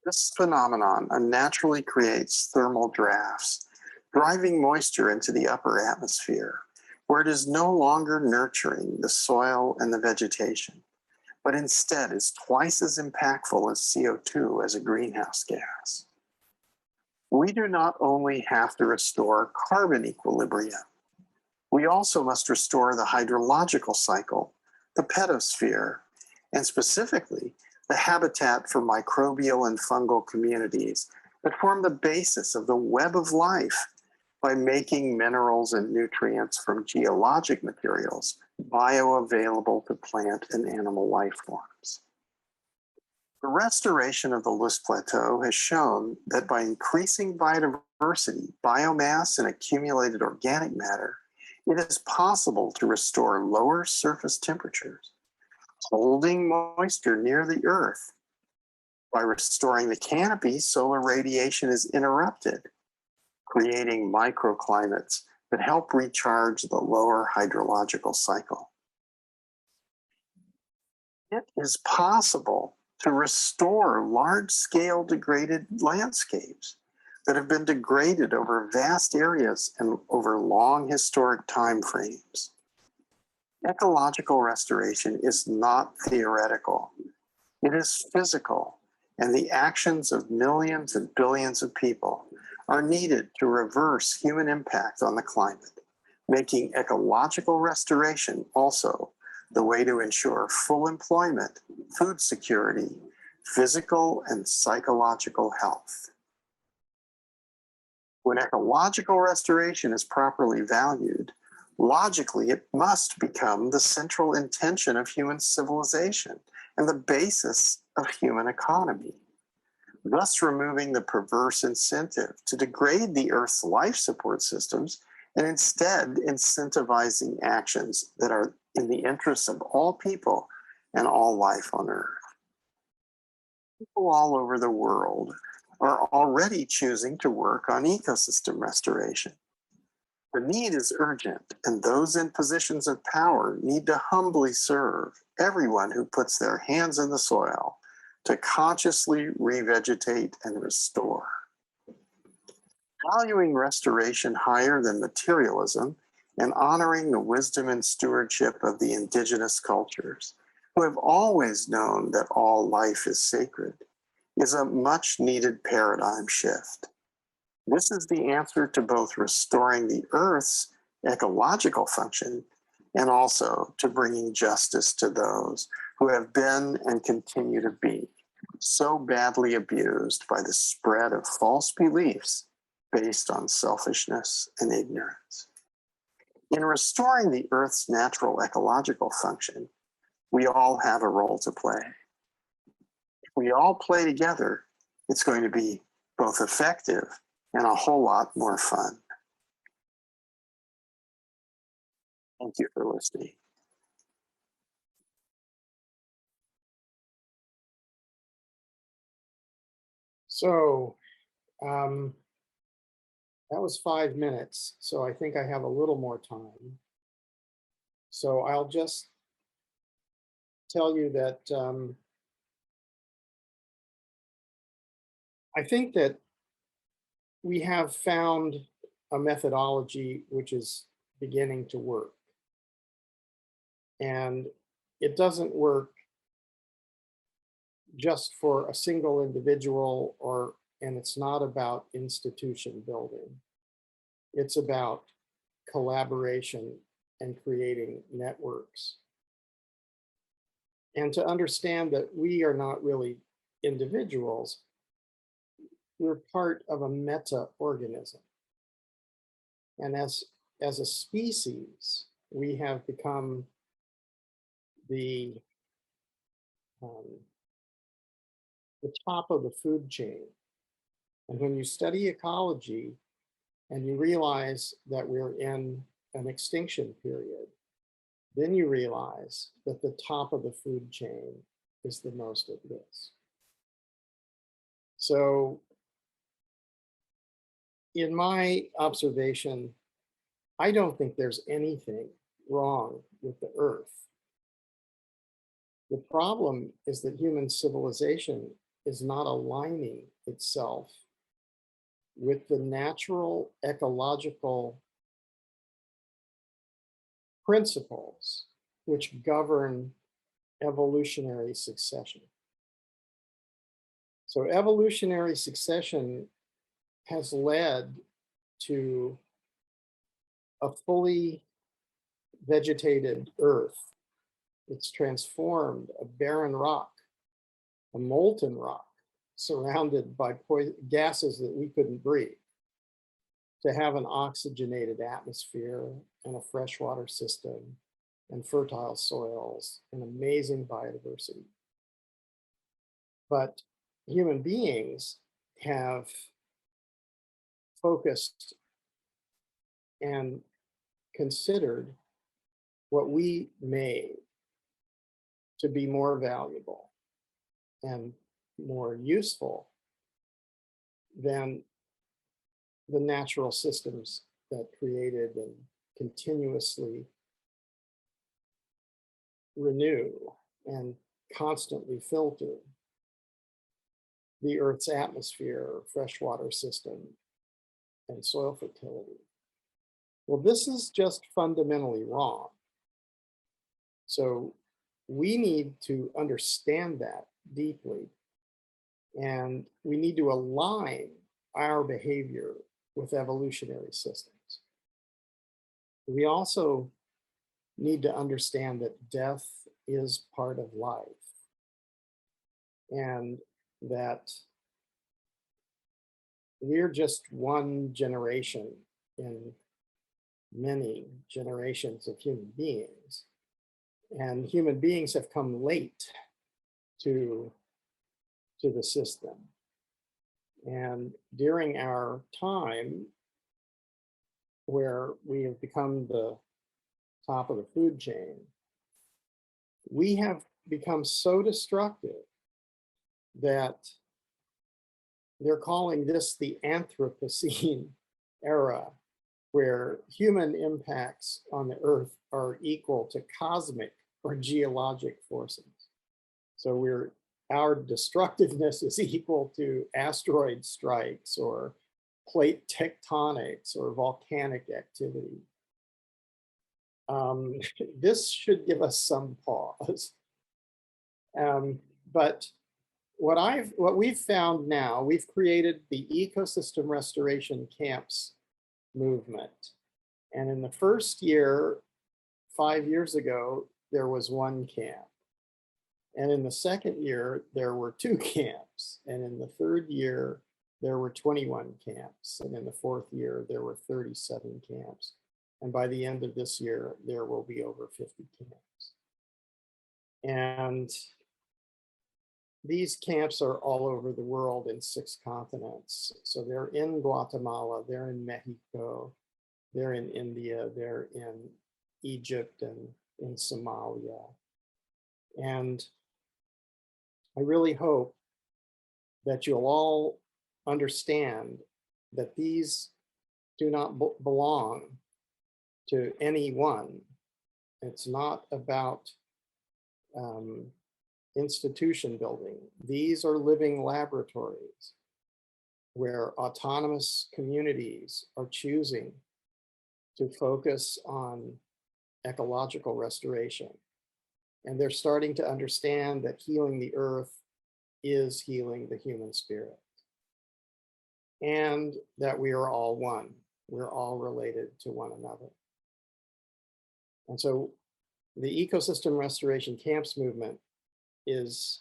This phenomenon unnaturally creates thermal drafts, driving moisture into the upper atmosphere, where it is no longer nurturing the soil and the vegetation, but instead is twice as impactful as CO2 as a greenhouse gas. We do not only have to restore carbon equilibrium, we also must restore the hydrological cycle, the pedosphere, and specifically the habitat for microbial and fungal communities that form the basis of the web of life by making minerals and nutrients from geologic materials bioavailable to plant and animal life forms. The restoration of the Loess Plateau has shown that by increasing biodiversity, biomass, and accumulated organic matter, it is possible to restore lower surface temperatures, holding moisture near the earth. By restoring the canopy, solar radiation is interrupted, creating microclimates that help recharge the lower hydrological cycle. It is possible to restore large-scale degraded landscapes that have been degraded over vast areas and over long historic time frames. Ecological restoration is not theoretical. It is physical, and the actions of millions and billions of people are needed to reverse human impact on the climate, making ecological restoration also the way to ensure full employment, food security, physical and psychological health. When ecological restoration is properly valued, logically it must become the central intention of human civilization and the basis of human economy, thus removing the perverse incentive to degrade the Earth's life support systems and instead incentivizing actions that are in the interests of all people and all life on Earth. People all over the world are already choosing to work on ecosystem restoration. The need is urgent, and those in positions of power need to humbly serve everyone who puts their hands in the soil to consciously revegetate and restore. Valuing restoration higher than materialism and honoring the wisdom and stewardship of the indigenous cultures, who have always known that all life is sacred, is a much needed paradigm shift. This is the answer to both restoring the Earth's ecological function and also to bringing justice to those who have been and continue to be so badly abused by the spread of false beliefs based on selfishness and ignorance. In restoring the Earth's natural ecological function, we all have a role to play. If we all play together, it's going to be both effective and a whole lot more fun. Thank you for listening. So that was 5 minutes. So I think I have a little more time. So I'll just tell you that I think that we have found a methodology which is beginning to work. And it doesn't work just for a single individual, and it's not about institution building. It's about collaboration and creating networks. And to understand that we are not really individuals, we're part of a meta-organism. And as a species, we have become the top of the food chain. And when you study ecology and you realize that we're in an extinction period, then you realize that the top of the food chain is the most at risk. So in my observation, I don't think there's anything wrong with the Earth. The problem is that human civilization is not aligning itself with the natural ecological principles which govern evolutionary succession. So evolutionary succession has led to a fully vegetated Earth. It's transformed a barren rock, a molten rock, surrounded by gases that we couldn't breathe, to have an oxygenated atmosphere and a freshwater system and fertile soils and amazing biodiversity. But human beings have focused and considered what we made to be more valuable and more useful than the natural systems that created and continuously renew and constantly filter the Earth's atmosphere, freshwater system, and soil fertility. Well, this is just fundamentally wrong. So we need to understand that deeply, and we need to align our behavior with evolutionary systems. We also need to understand that death is part of life, and that we're just one generation in many generations of human beings. And human beings have come late to the system. And during our time, where we have become the top of the food chain, we have become so destructive that they're calling this the Anthropocene era, where human impacts on the Earth are equal to cosmic or geologic forces. So our destructiveness is equal to asteroid strikes or plate tectonics or volcanic activity. This should give us some pause. But what we've found now, we've created the ecosystem restoration camps movement. And in the first year, 5 years ago, there was one camp. And in the second year, there were 2 camps. And in the third year, there were 21 camps. And in the fourth year, there were 37 camps. And by the end of this year, there will be over 50 camps. And these camps are all over the world in 6 continents. So they're in Guatemala, they're in Mexico, they're in India, they're in Egypt and in Somalia. And I really hope that you'll all understand that these do not belong to anyone. It's not about institution building. These are living laboratories where autonomous communities are choosing to focus on ecological restoration. And they're starting to understand that healing the earth is healing the human spirit. And that we are all one. We're all related to one another. And so the ecosystem restoration camps movement is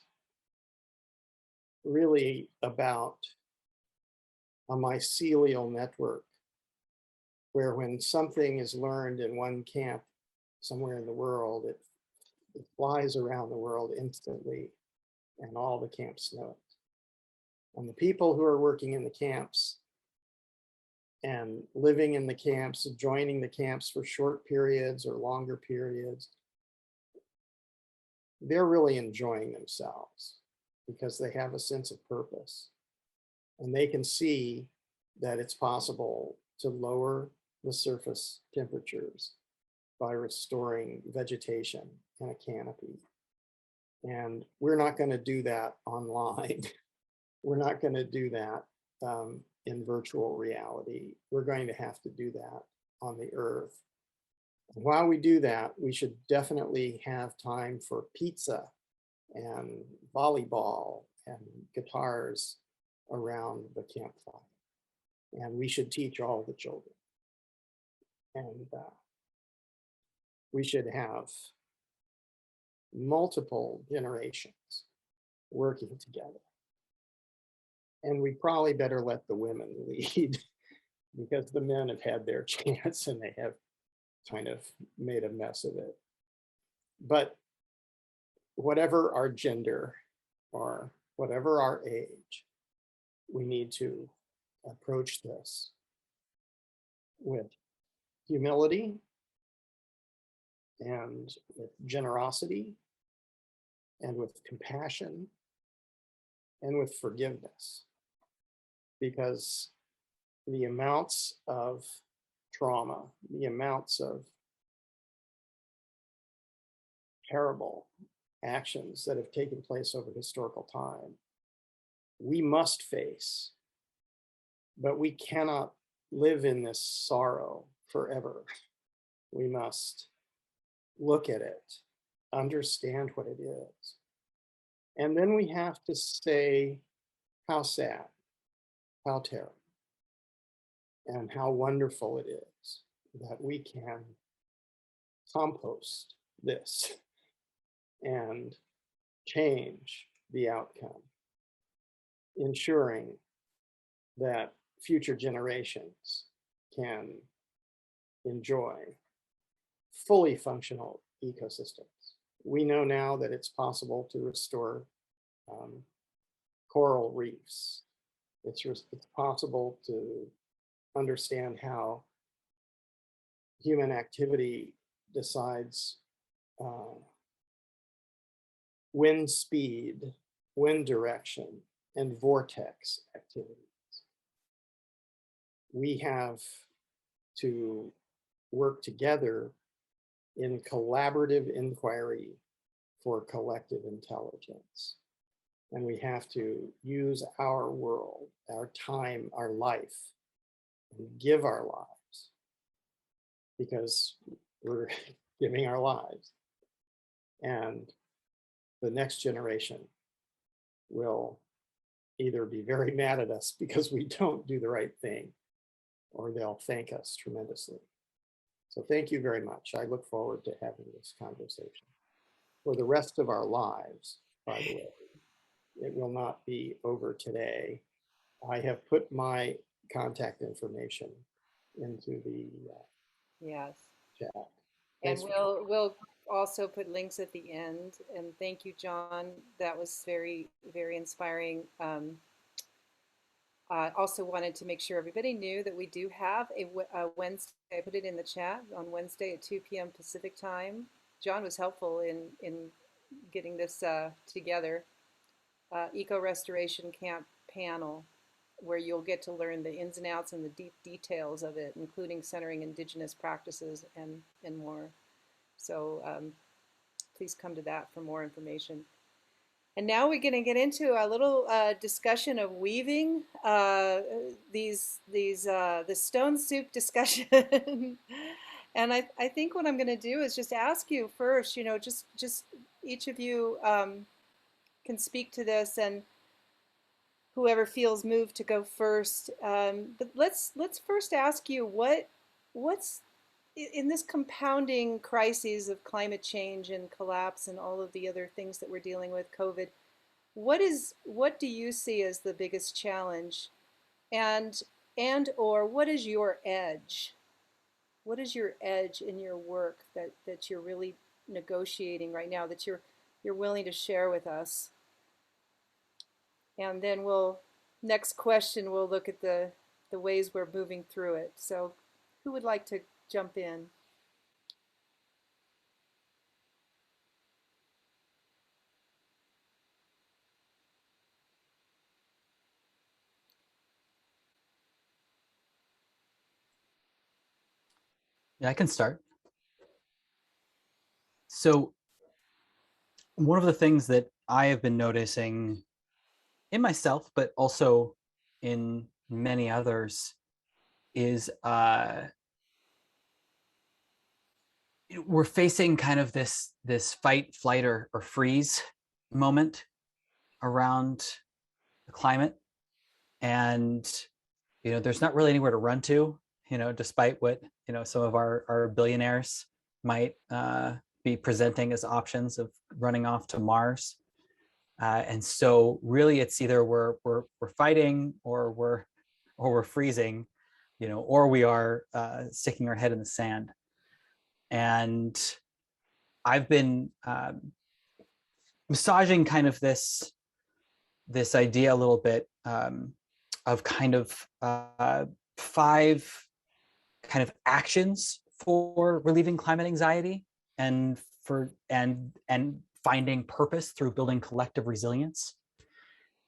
really about a mycelial network, where when something is learned in one camp somewhere in the world, it flies around the world instantly, and all the camps know it. And the people who are working in the camps and living in the camps, joining the camps for short periods or longer periods, they're really enjoying themselves because they have a sense of purpose. And they can see that it's possible to lower the surface temperatures by restoring vegetation and a canopy. And we're not going to do that online. We're not going to do that in virtual reality. We're going to have to do that on the earth. And while we do that, we should definitely have time for pizza and volleyball and guitars around the campfire. And we should teach all the children. And we should have multiple generations working together. And we probably better let the women lead because the men have had their chance and they have kind of made a mess of it. But whatever our gender or whatever our age, we need to approach this with humility and with generosity and with compassion and with forgiveness, because the amounts of trauma, the amounts of terrible actions that have taken place over historical time, we must face, but we cannot live in this sorrow forever. We must look at it, understand what it is. And then we have to say how sad, how terrible, and how wonderful it is that we can compost this and change the outcome, ensuring that future generations can enjoy fully functional ecosystems. We know now that it's possible to restore coral reefs. It's possible to understand how human activity decides wind speed, wind direction, and vortex activities. We have to work together in collaborative inquiry for collective intelligence. And we have to use our world, our time, our life, and give our lives, because we're giving our lives. And the next generation will either be very mad at us because we don't do the right thing, or they'll thank us tremendously. So thank you very much. I look forward to having this conversation for the rest of our lives, by the way. It will not be over today. I have put my contact information into the Yes. chat. And Thanks. we'll also put links at the end. And thank you, John. That was very, very inspiring. I also wanted to make sure everybody knew that we do have a Wednesday. I put it in the chat on Wednesday at 2 p.m. Pacific time. John was helpful in getting this together. Eco Restoration Camp panel, where you'll get to learn the ins and outs and the deep details of it, including centering Indigenous practices and more. So please come to that for more information. And now we're going to get into a little discussion of weaving, the stone soup discussion. And I think what I'm going to do is just ask you first, just each of you can speak to this, and whoever feels moved to go first. But let's first ask you what's in this compounding crises of climate change and collapse and all of the other things that we're dealing with, COVID. What do you see as the biggest challenge, and or what is your edge? What is your edge in your work that you're really negotiating right now, that you're willing to share with us? And then next question, we'll look at the ways we're moving through it. So who would like to jump in? Yeah, I can start. So one of the things that I have been noticing in myself, but also in many others, is we're facing kind of this fight, flight, or freeze moment around the climate, and there's not really anywhere to run to. Despite what some of our billionaires might be presenting as options of running off to Mars. And so really it's either we're fighting or we're freezing, or we are sticking our head in the sand. And I've been massaging kind of this idea a little bit, of kind of 5 kind of actions for relieving climate anxiety and finding purpose through building collective resilience.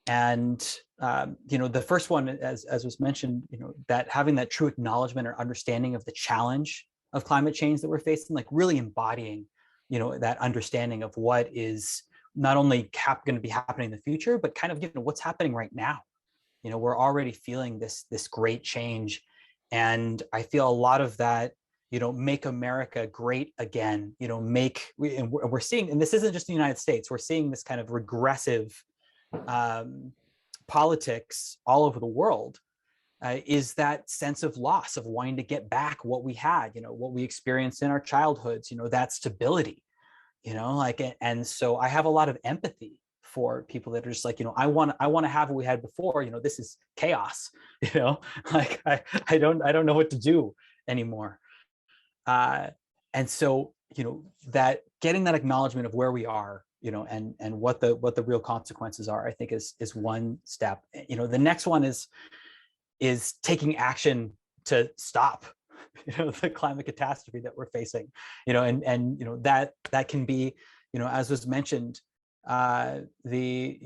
And the first one, as was mentioned, that having that true acknowledgement or understanding of the challenge of climate change that we're facing, like really embodying, that understanding of what is not only going to be happening in the future, but kind of what's happening right now. We're already feeling this great change, and I feel a lot of that. Make America great again. And we're seeing, and this isn't just the United States. We're seeing this kind of regressive politics all over the world. Is that sense of loss, of wanting to get back what we had, what we experienced in our childhoods, that stability, and so I have a lot of empathy for people that are just like, I want to have what we had before. This is chaos. Like I don't know what to do anymore. And so that getting that acknowledgement of where we are, and what the real consequences are, I think is one step. The next one is taking action to stop the climate catastrophe that we're facing, and that can be, as was mentioned, the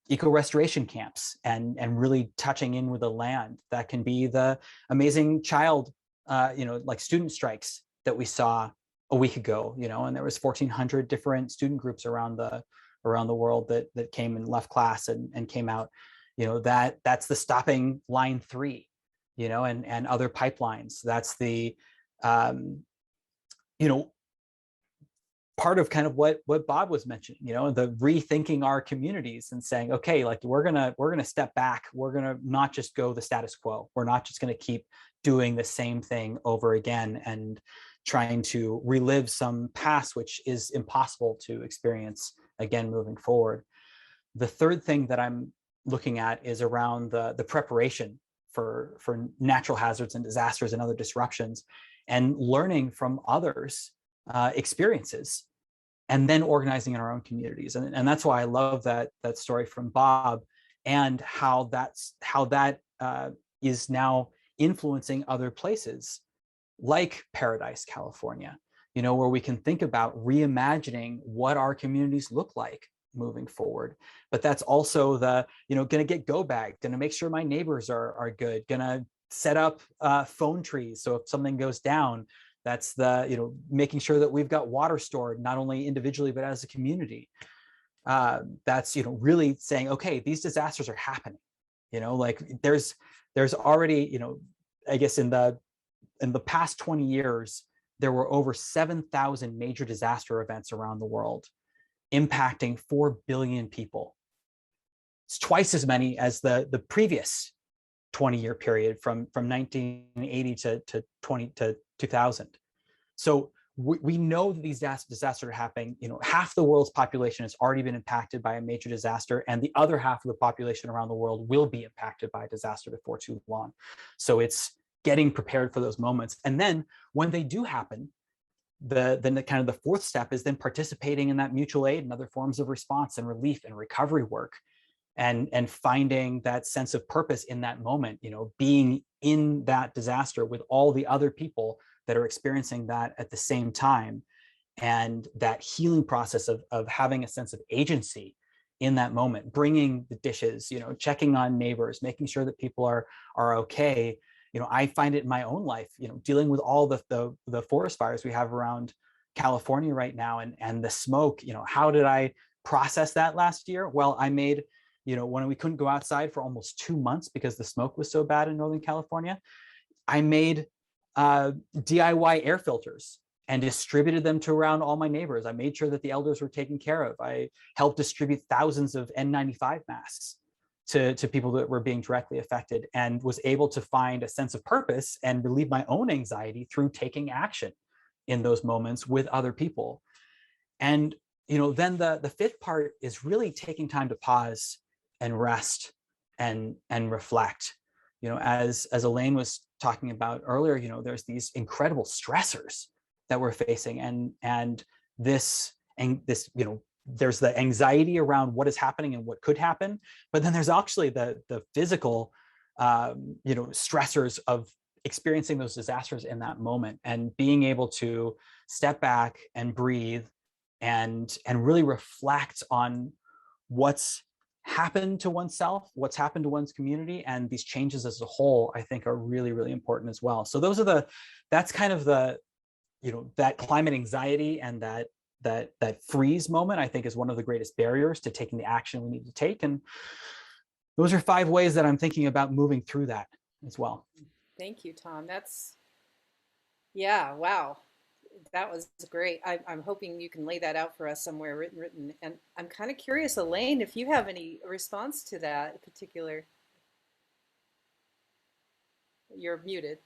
eco restoration camps and really touching in with the land. That can be the amazing child, like student strikes that we saw a week ago, and there was 1,400 different student groups around the world that came and left class and came out. That's the stopping line 3, and other pipelines. That's the part of kind of what Bob was mentioning, the rethinking our communities and saying, okay, like we're gonna step back. We're gonna not just go the status quo. We're not just gonna keep doing the same thing over again and trying to relive some past, which is impossible to experience again moving forward. The third thing that I'm looking at is around the preparation for natural hazards and disasters and other disruptions, and learning from others' experiences, and then organizing in our own communities. And that's why I love that story from Bob, and how that is now influencing other places like Paradise, California, where we can think about reimagining what our communities look like moving forward. But that's also the, gonna get go bag, gonna make sure my neighbors are good, gonna set up phone trees. So if something goes down, that's the, making sure that we've got water stored, not only individually, but as a community. That's, really saying, okay, these disasters are happening. Like there's already, I guess in the past 20 years, there were over 7,000 major disaster events around the world, impacting 4 billion people. It's twice as many as the previous 20-year period from 1980 to 2000. So we know that these disasters are happening. Half the world's population has already been impacted by a major disaster, and the other half of the population around the world will be impacted by a disaster before too long. So it's getting prepared for those moments. And then when they do happen, the kind of the fourth step is then participating in that mutual aid and other forms of response and relief and recovery work, and finding that sense of purpose in that moment, being in that disaster with all the other people that are experiencing that at the same time, and that healing process of having a sense of agency in that moment, bringing the dishes, checking on neighbors, making sure that people are okay. I find it in my own life, dealing with all the forest fires we have around California right now, and the smoke. How did I process that last year? Well, I made, when we couldn't go outside for almost 2 months because the smoke was so bad in Northern California, I made DIY air filters and distributed them to around all my neighbors. I made sure that the elders were taken care of. I helped distribute thousands of N95 masks to people that were being directly affected, and was able to find a sense of purpose and relieve my own anxiety through taking action in those moments with other people. And then the fifth part is really taking time to pause and rest and reflect. As Elaine was talking about earlier, there's these incredible stressors that we're facing, and this, there's the anxiety around what is happening and what could happen, but then there's actually the physical stressors of experiencing those disasters in that moment, and being able to step back and breathe and really reflect on what's happened to oneself, what's happened to one's community, and these changes as a whole, I think, are really, really important as well. So that's kind of the, that climate anxiety and that freeze moment, I think, is one of the greatest barriers to taking the action we need to take. And those are 5 ways that I'm thinking about moving through that as well. Thank you, Tom. Yeah, wow. That was great. I'm hoping you can lay that out for us somewhere written. And I'm kind of curious, Elaine, if you have any response to that particular. You're muted.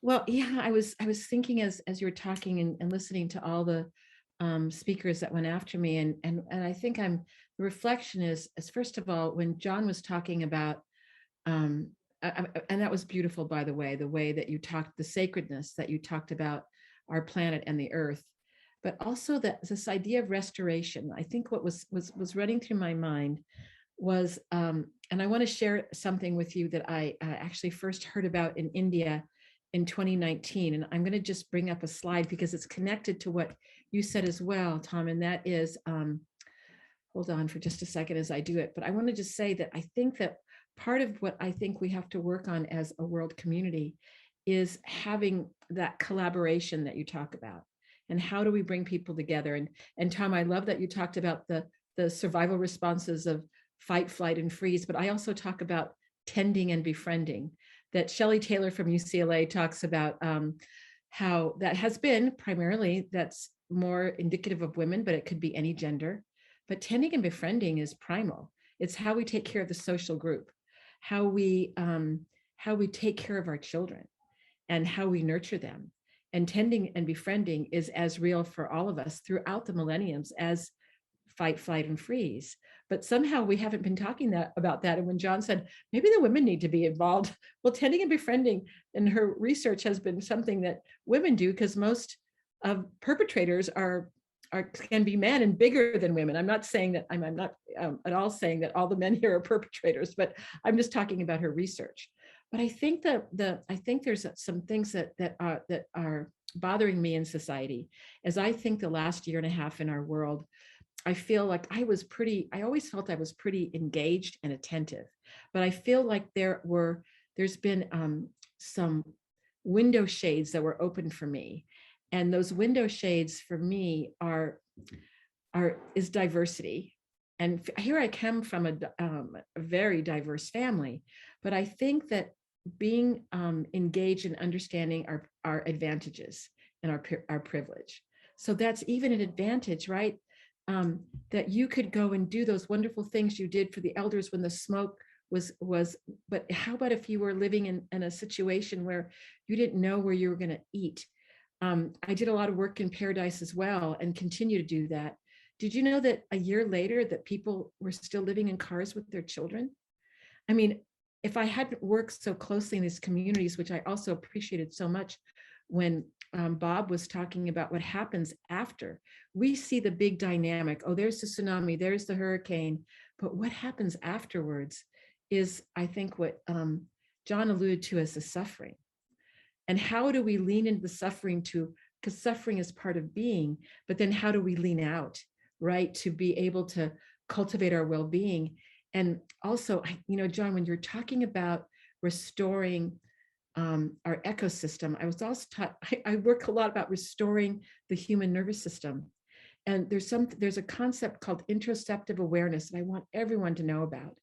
Well, yeah, I was thinking as you were talking and listening to all the speakers that went after me, and I think the reflection is first of all, when John was talking about, and that was beautiful, by the way that you talked, the sacredness that you talked about our planet and the earth, but also this idea of restoration. I think what was running through my mind was, and I want to share something with you that I actually first heard about in India in 2019. And I'm going to just bring up a slide because it's connected to what you said as well, Tom. And that is, hold on for just a second as I do it. But I want to just say that I think that part of what I think we have to work on as a world community is having that collaboration that you talk about. And how do we bring people together? And Tom, I love that you talked about the survival responses of fight, flight, and freeze. But I also talk about tending and befriending. That Shelley Taylor from UCLA talks about how that has been primarily, that's more indicative of women, but it could be any gender. But tending and befriending is primal. It's how we take care of the social group, how we take care of our children, and how we nurture them. And tending and befriending is as real for all of us throughout the millenniums as fight, flight, and freeze. But somehow we haven't been talking about that. And when John said, maybe the women need to be involved, well, tending and befriending in her research has been something that women do, because most of perpetrators can be men and bigger than women. I'm not saying that, I'm not at all saying that all the men here are perpetrators, but I'm just talking about her research. But I think I think there's some things that are bothering me in society. As I think the last year and a half in our world, I feel like I always felt I was pretty engaged and attentive, but I feel like there's been some window shades that were open for me. And those window shades for me is diversity. And here I come from a very diverse family, but I think that being engaged in understanding our advantages and our privilege. So that's even an advantage, right? That you could go and do those wonderful things you did for the elders when the smoke was, but how about if you were living in a situation where you didn't know where you were going to eat? I did a lot of work in Paradise as well and continue to do that. Did you know that a year later that people were still living in cars with their children? I mean, if I hadn't worked so closely in these communities, which I also appreciated so much when Bob was talking about what happens after, we see the big dynamic. Oh, there's the tsunami, there's the hurricane. But what happens afterwards is, I think, what John alluded to as the suffering. And how do we lean into the suffering because suffering is part of being, but then how do we lean out, right? To be able to cultivate our well-being. And also, John, when you're talking about restoring our ecosystem, I was also taught, I work a lot about restoring the human nervous system. And there's a concept called interoceptive awareness that I want everyone to know about.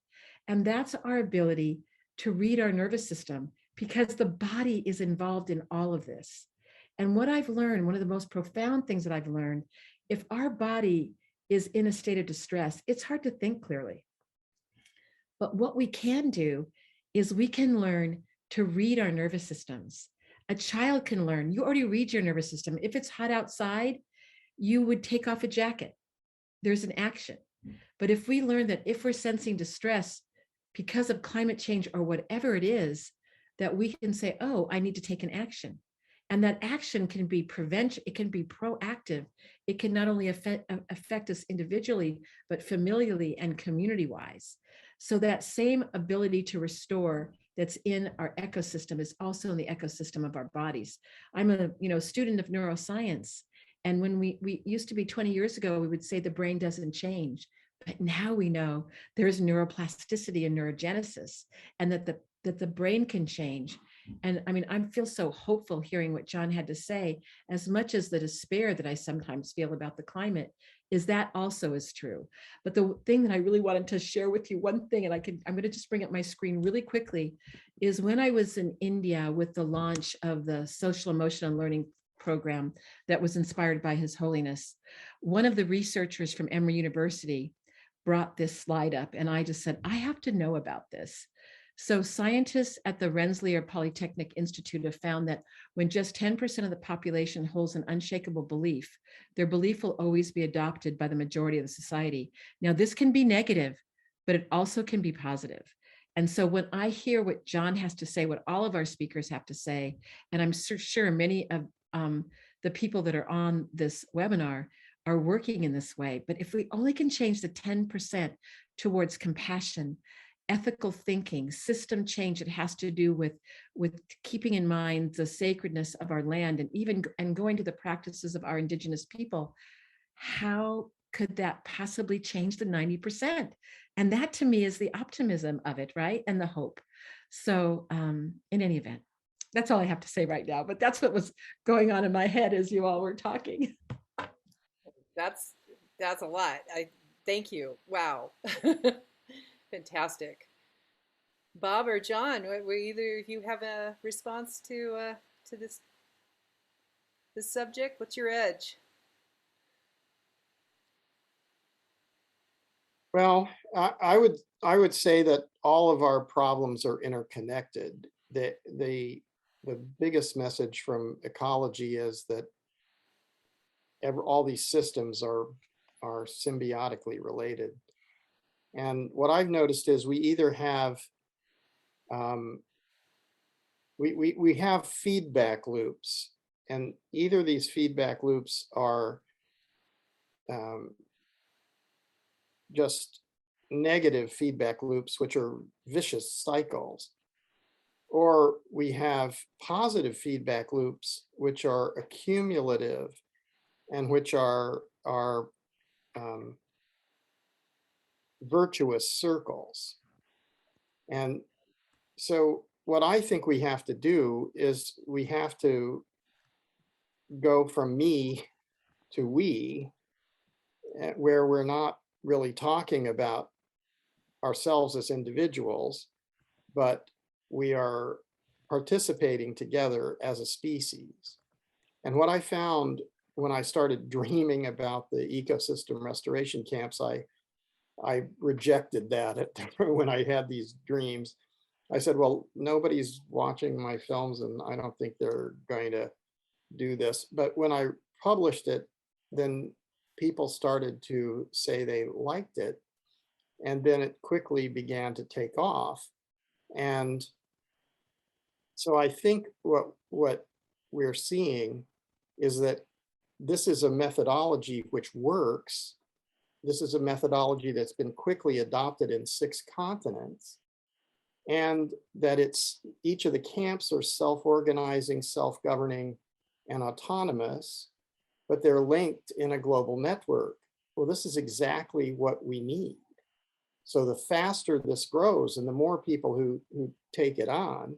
And that's our ability to read our nervous system, because the body is involved in all of this. And what I've learned, one of the most profound things that I've learned, if our body is in a state of distress, it's hard to think clearly. But what we can do is we can learn to read our nervous systems. A child can learn. You already read your nervous system. If it's hot outside, you would take off a jacket. There's an action. But if we learn that if we're sensing distress because of climate change or whatever it is, that we can say, oh, I need to take an action. And that action can be prevention, it can be proactive. It can not only affect us individually, but familially and community-wise. So that same ability to restore that's in our ecosystem is also in the ecosystem of our bodies. I'm a student of neuroscience. And when we used to be 20 years ago, we would say the brain doesn't change. But now we know there's neuroplasticity and neurogenesis, and that the brain can change. And I mean, I feel so hopeful hearing what John had to say, as much as the despair that I sometimes feel about the climate is that also is true. But the thing that I really wanted to share with you, one thing, and I'm going to just bring up my screen really quickly, is when I was in India with the launch of the social emotional learning program that was inspired by His Holiness, one of the researchers from Emory University brought this slide up, and I just said, I have to know about this. So scientists at the Rensselaer Polytechnic Institute have found that when just 10% of the population holds an unshakable belief, their belief will always be adopted by the majority of the society. Now, this can be negative, but it also can be positive. And so when I hear what John has to say, what all of our speakers have to say, and I'm sure many of the people that are on this webinar are working in this way, but if we only can change the 10% towards compassion, ethical thinking, system change, it has to do with keeping in mind the sacredness of our land and going to the practices of our indigenous people, how could that possibly change the 90%? And that to me is the optimism of it, right? And the hope. So in any event, that's all I have to say right now, but that's what was going on in my head as you all were talking. That's a lot. Thank you. Wow. Fantastic. Bob or John, were either of you have a response to this subject? What's your edge? Well, I would say that all of our problems are interconnected. The biggest message from ecology is that all these systems are symbiotically related. And what I've noticed is we either have we have feedback loops, and either these feedback loops are just negative feedback loops, which are vicious cycles, or we have positive feedback loops, which are accumulative and which are virtuous circles. And so what I think we have to do is we have to go from me to we, where we're not really talking about ourselves as individuals, but we are participating together as a species. And what I found when I started dreaming about the ecosystem restoration camps, I rejected that when I had these dreams. I said, well, nobody's watching my films and I don't think they're going to do this. But when I published it, then people started to say they liked it. And then it quickly began to take off. And so I think what we're seeing is that this is a methodology which works. This is a methodology that's been quickly adopted in 6 continents, and that each of the camps are self-organizing, self-governing, and autonomous, but they're linked in a global network. Well, this is exactly what we need. So the faster this grows and the more people who take it on,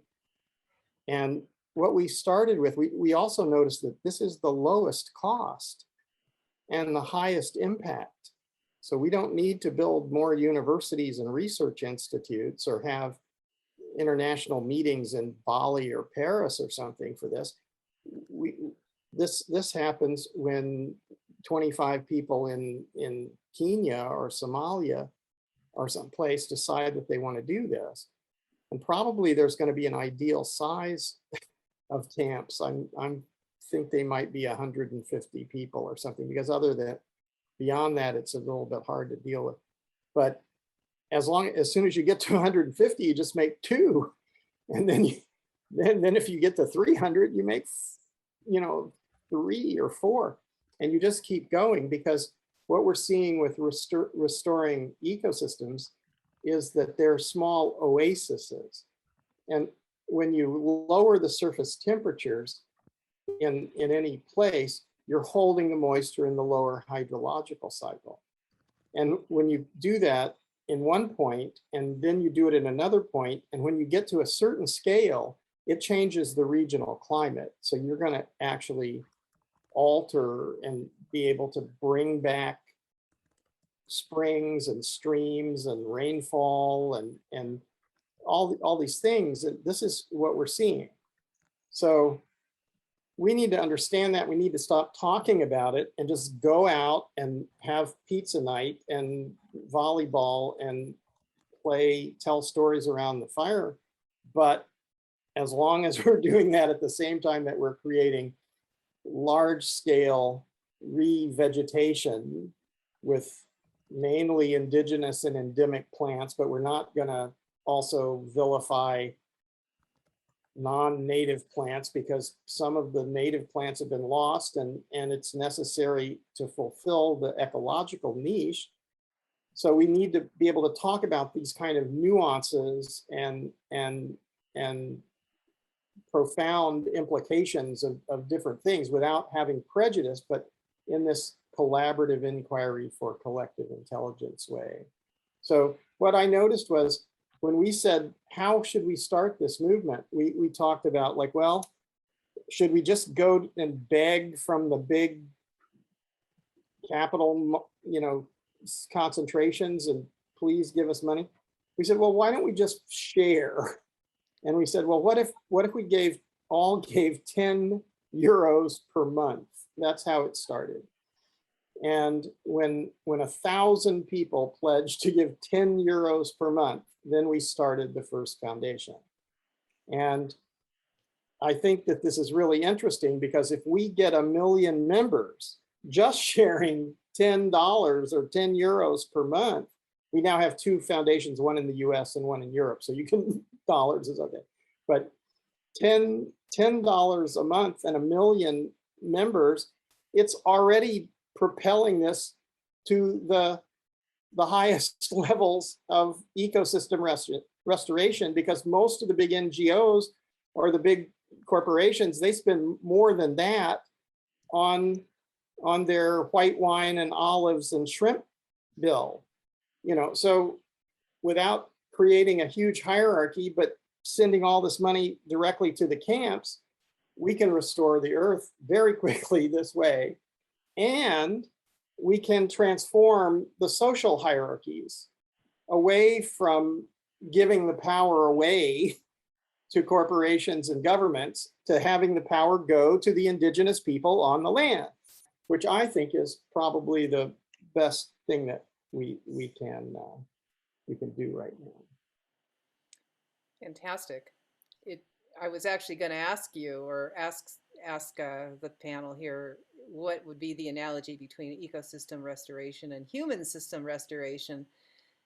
and what we started with, we also noticed that this is the lowest cost and the highest impact. So we don't need to build more universities and research institutes or have international meetings in Bali or Paris or something for this. This happens when 25 people in Kenya or Somalia or someplace decide that they want to do this. And probably there's going to be an ideal size of camps. I'm think they might be 150 people or something, because other than beyond that, it's a little bit hard to deal with. But as soon as you get to 150, you just make two, and then then if you get to 300, you make 3 or 4, and you just keep going, because what we're seeing with restoring ecosystems is that they're small oases, and when you lower the surface temperatures in any place, you're holding the moisture in the lower hydrological cycle. And when you do that in one point, and then you do it in another point, and when you get to a certain scale, it changes the regional climate. So you're going to actually alter and be able to bring back springs and streams and rainfall and all these things. And this is what we're seeing. So we need to understand that. We need to stop talking about it and just go out and have pizza night and volleyball and tell stories around the fire. But as long as we're doing that at the same time that we're creating large scale revegetation with mainly indigenous and endemic plants, but we're not going to also vilify non-native plants, because some of the native plants have been lost, and it's necessary to fulfill the ecological niche. So we need to be able to talk about these kind of nuances and profound implications of different things without having prejudice, but in this collaborative inquiry for collective intelligence way. So what I noticed was, when we said, how should we start this movement? We talked about, like, well, should we just go and beg from the big capital, concentrations, and please give us money? We said, well, why don't we just share? And we said, well, what if we all gave 10 euros per month? That's how it started. And when 1,000 people pledged to give 10 euros per month, then we started the first foundation. And I think that this is really interesting, because if we get 1 million members just sharing $10 or 10 euros per month, we now have 2 foundations, one in the US and one in Europe. So you can, dollars is okay. But $10 a month and 1 million members, it's already propelling this to the highest levels of ecosystem restoration, because most of the big NGOs or the big corporations, they spend more than that on their white wine and olives and shrimp bill. So without creating a huge hierarchy, but sending all this money directly to the camps, we can restore the earth very quickly this way. And we can transform the social hierarchies away from giving the power away to corporations and governments, to having the power go to the indigenous people on the land, which I think is probably the best thing that we can do right now. Fantastic. I was actually going to ask you, or ask the panel here, what would be the analogy between ecosystem restoration and human system restoration?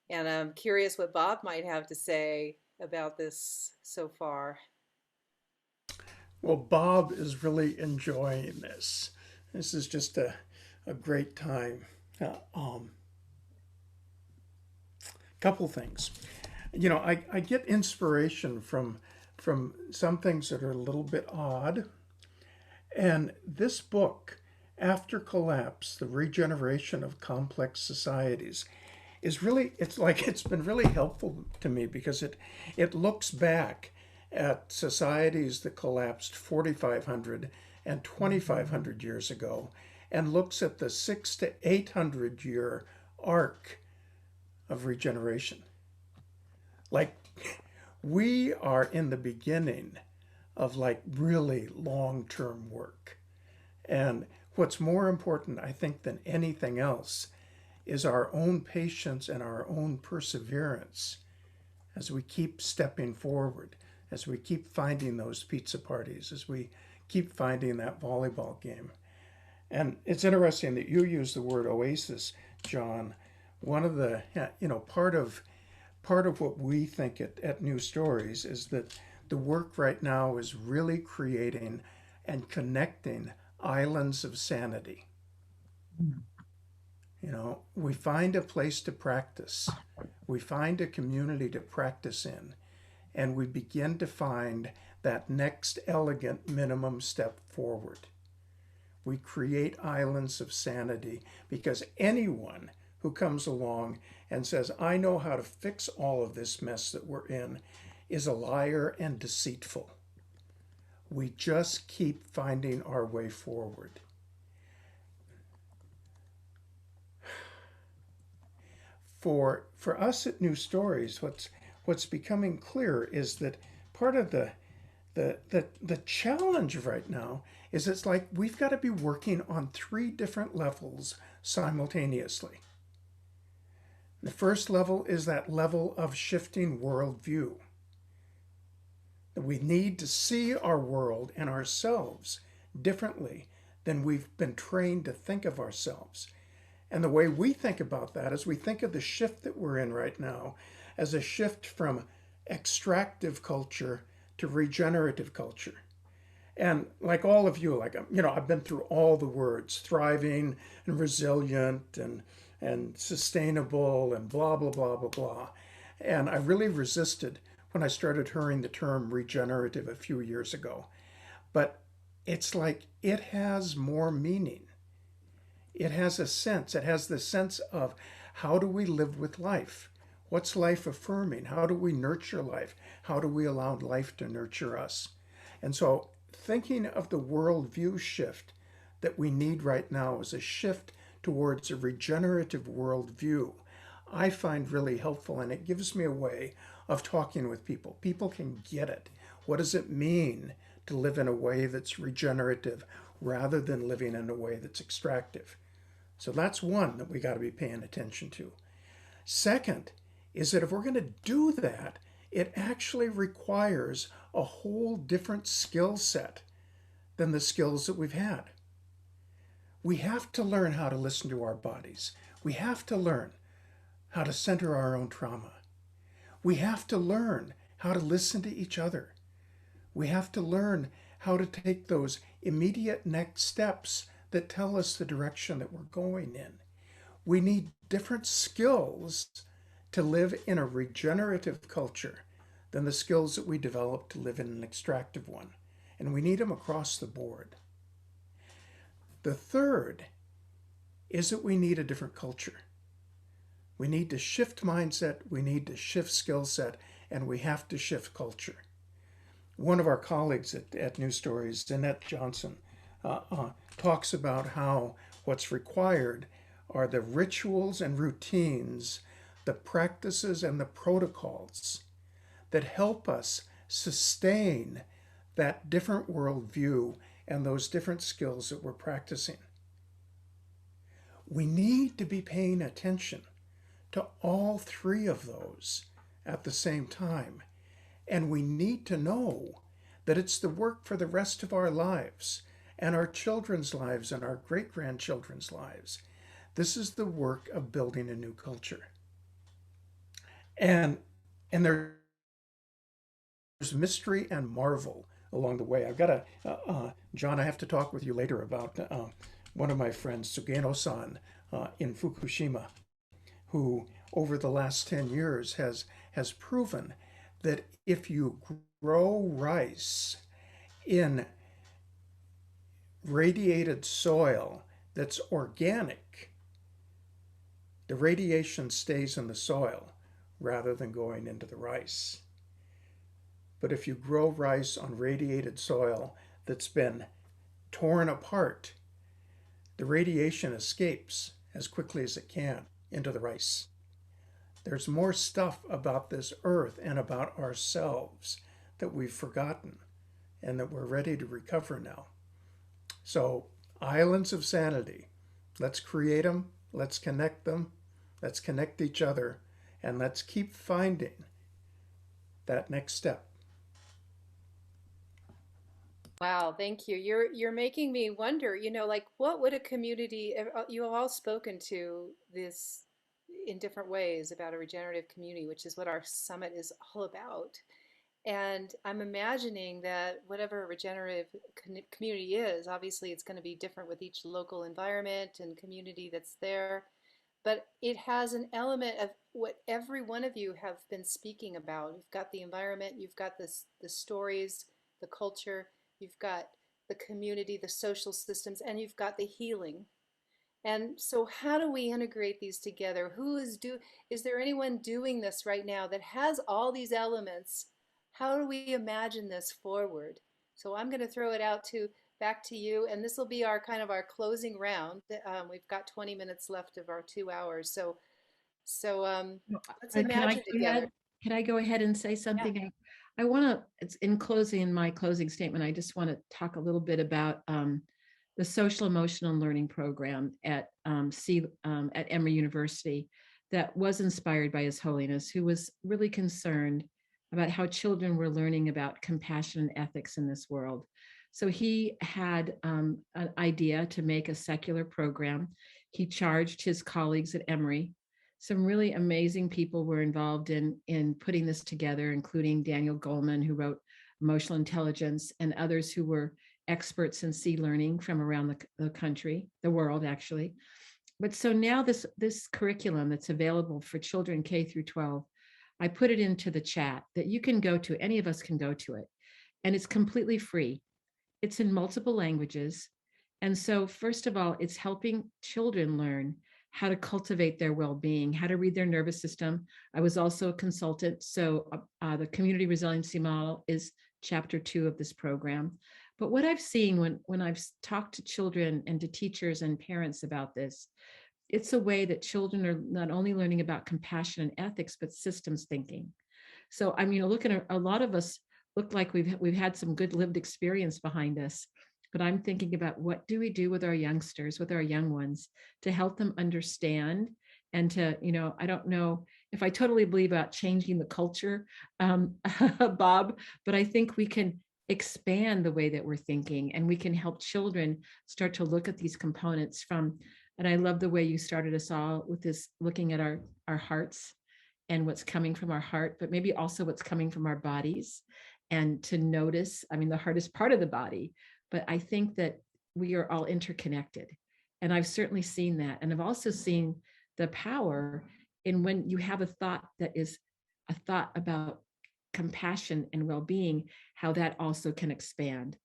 And I'm curious what Bob might have to say about this so far. Well, Bob is really enjoying this. This is just a great time. Couple things. I get inspiration from some things that are a little bit odd. And this book, After Collapse, The Regeneration of Complex Societies, is really, it's been really helpful to me, because it looks back at societies that collapsed 4,500 and 2,500 years ago, and looks at the 600 to 800 year arc of regeneration. Like, we are in the beginning of really long-term work. And what's more important, I think, than anything else is our own patience and our own perseverance as we keep stepping forward as we keep finding those pizza parties, as we keep finding that volleyball game. And it's interesting that you use the word oasis, John. One of the, part of what we think at New Stories is that the work right now is really creating and connecting islands of sanity. We find a place to practice. We find a community to practice in, and we begin to find that next elegant minimum step forward. We create islands of sanity because anyone who comes along and says, I know how to fix all of this mess that we're in, is a liar and deceitful. We just keep finding our way forward. For us at New Stories, what's becoming clear is that part of the challenge right now is it's like we've got to be working on 3 different levels simultaneously. The first level is that level of shifting worldview. We need to see our world and ourselves differently than we've been trained to think of ourselves. And the way we think about that is we think of the shift that we're in right now as a shift from extractive culture to regenerative culture. And like all of you, I've been through all the words, thriving and resilient and sustainable and blah, blah, blah, blah, blah. And I really resisted when I started hearing the term regenerative a few years ago. But it's like it has more meaning. It has a sense. It has the sense of how do we live with life? What's life affirming? How do we nurture life? How do we allow life to nurture us? And so thinking of the worldview shift that we need right now as a shift towards a regenerative worldview, I find really helpful, and it gives me a way of talking with people. People can get it. What does it mean to live in a way that's regenerative rather than living in a way that's extractive? So that's one that we got to be paying attention to. Second is that if we're going to do that, it actually requires a whole different skill set than the skills that we've had. We have to learn how to listen to our bodies. We have to learn how to center our own trauma. We have to learn how to listen to each other. We have to learn how to take those immediate next steps that tell us the direction that we're going in. We need different skills to live in a regenerative culture than the skills that we develop to live in an extractive one. And we need them across the board. The third is that we need a different culture. We need to shift mindset, we need to shift skill set, and we have to shift culture. One of our colleagues at New Stories, Annette Johnson, talks about how what's required are the rituals and routines, the practices and the protocols that help us sustain that different worldview and those different skills that we're practicing. We need to be paying attention to all 3 of those at the same time. And we need to know that it's the work for the rest of our lives and our children's lives and our great-grandchildren's lives. This is the work of building a new culture. And there's mystery and marvel along the way. I've got John, I have to talk with you later about one of my friends, Sugeno-san, in Fukushima, who over the last 10 years has proven that if you grow rice in radiated soil that's organic, the radiation stays in the soil rather than going into the rice. But if you grow rice on radiated soil that's been torn apart, the radiation escapes as quickly as it can into the rice. There's more stuff about this earth and about ourselves that we've forgotten and that we're ready to recover now. So, islands of sanity, let's create them, let's connect them, let's connect each other, and let's keep finding that next step. Wow, thank you. You're making me wonder, like what would a community, you have all spoken to this in different ways about a regenerative community, which is what our summit is all about. And I'm imagining that whatever a regenerative community is, obviously it's going to be different with each local environment and community that's there, but it has an element of what every one of you have been speaking about. You've got the environment, you've got the stories, the culture, you've got the community, the social systems, and you've got the healing. And so how do we integrate these together? Is there anyone doing this right now that has all these elements? How do we imagine this forward? So I'm going to throw it out to back to you, and this will be our kind of our closing round. We've got 20 minutes left of our 2 hours. So No, let's Can I imagine go together. ahead? Can I go ahead and say Yeah. something? I want to, it's in closing, in my closing statement, I just want to talk a little bit about the social emotional learning program at Emory University that was inspired by His Holiness, who was really concerned about how children were learning about compassion and ethics in this world. So he had an idea to make a secular program. He charged his colleagues at Emory. Some really amazing people were involved in putting this together, including Daniel Goleman, who wrote Emotional Intelligence, and others who were experts in sea learning from around the country, the world actually. But so now this curriculum that's available for children K through 12, I put it into the chat that you can go to, any of us can go to it, and it's completely free. It's in multiple languages. And so, first of all, it's helping children learn how to cultivate their well-being, how to read their nervous system. I was also a consultant, so the community resiliency model is chapter 2 of this program. But what I've seen when I've talked to children and to teachers and parents about this, it's a way that children are not only learning about compassion and ethics, but systems thinking. So I'm, looking at a lot of us look like we've had some good lived experience behind us. But I'm thinking about what do we do with our youngsters, with our young ones, to help them understand and to, I don't know if I totally believe about changing the culture, Bob, but I think we can expand the way that we're thinking and we can help children start to look at these components from, and I love the way you started us all with this, looking at our hearts and what's coming from our heart, but maybe also what's coming from our bodies. And to notice, I mean, the heart is part of the body, but I think that we are all interconnected. And I've certainly seen that. And I've also seen the power in when you have a thought that is a thought about compassion and well being, how that also can expand.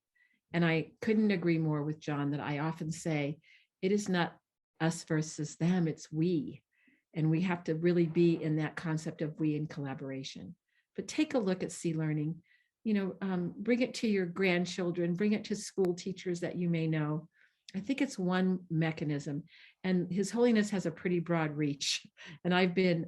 And I couldn't agree more with John that I often say it is not us versus them, it's we. And we have to really be in that concept of we in collaboration. But take a look at sea learning, bring it to your grandchildren, bring it to school teachers that you may know. I think it's one mechanism, and His Holiness has a pretty broad reach. And I've been,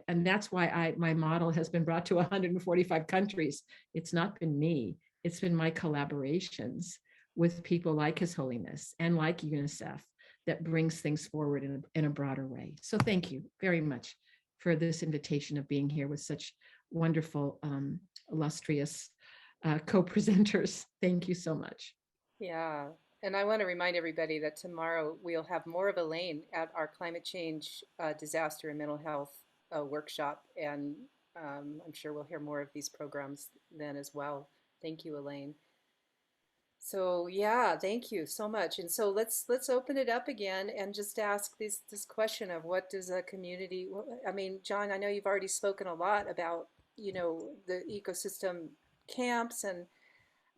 and that's why my model has been brought to 145 countries. It's not been me, it's been my collaborations with people like His Holiness and like UNICEF that brings things forward in a broader way. So thank you very much for this invitation of being here with such wonderful, illustrious co-presenters. Thank you so much. Yeah. And I want to remind everybody that tomorrow we'll have more of Elaine at our climate change, disaster and mental health workshop. And I'm sure we'll hear more of these programs then as well. Thank you, Elaine. So yeah, thank you so much. And so let's open it up again and just ask this question of what does a community, I mean, John, I know you've already spoken a lot about, the ecosystem camps, and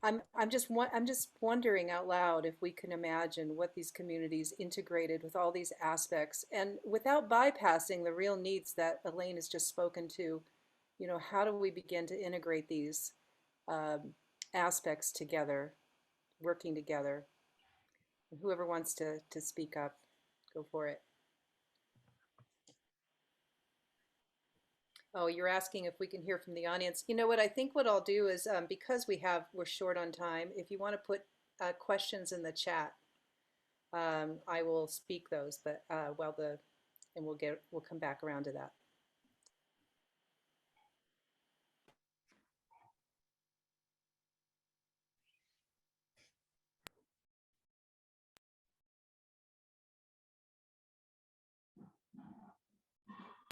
I'm just wondering out loud if we can imagine what these communities integrated with all these aspects and without bypassing the real needs that Elaine has just spoken to. How do we begin to integrate these aspects together, working together? Whoever wants to speak up, go for it. Oh, you're asking if we can hear from the audience. You know what? I think what I'll do is because we're short on time. If you want to put questions in the chat, I will speak those. But and we'll come back around to that.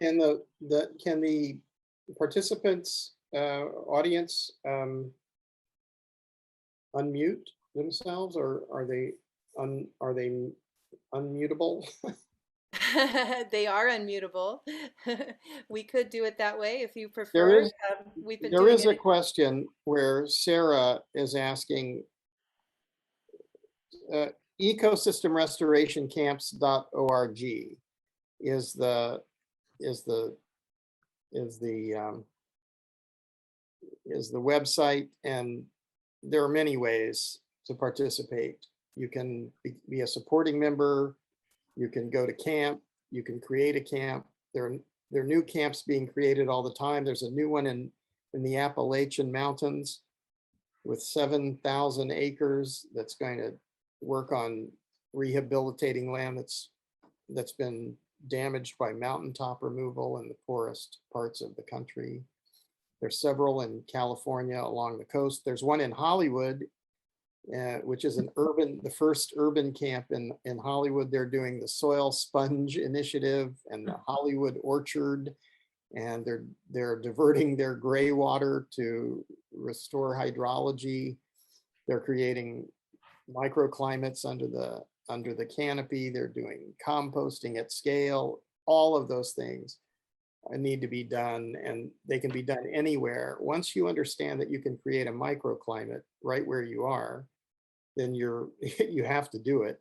And can the participants, audience, unmute themselves, or are they unmutable? They are unmutable. We could do it that way if you There prefer. is We've been there doing is a it. question where Sarah is asking, ecosystemrestorationcamps.org is the is the is the is the website, and there are many ways to participate. You can be a supporting member, you can go to camp, you can create a camp. There are new camps being created all the time. There's a new one in the Appalachian Mountains with 7,000 acres that's going to work on rehabilitating land that's been damaged by mountaintop removal in the poorest parts of the country. There's several in California along the coast. There's one in Hollywood, which is the first urban camp in Hollywood. They're doing the Soil Sponge Initiative and the Hollywood Orchard, and they're diverting their gray water to restore hydrology. They're creating microclimates under the canopy. They're doing composting at scale. All of those things need to be done, and they can be done anywhere. Once you understand that you can create a microclimate right where you are, then you have to do it.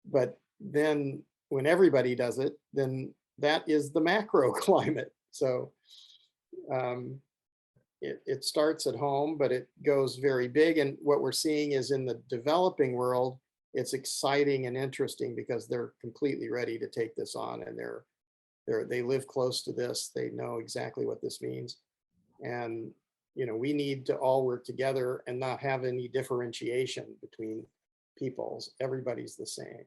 But then when everybody does it, then that is the macro climate. So it starts at home, but it goes very big. And what we're seeing is in the developing world, it's exciting and interesting because they're completely ready to take this on, and they live close to this. They know exactly what this means. And we need to all work together and not have any differentiation between peoples. Everybody's the same.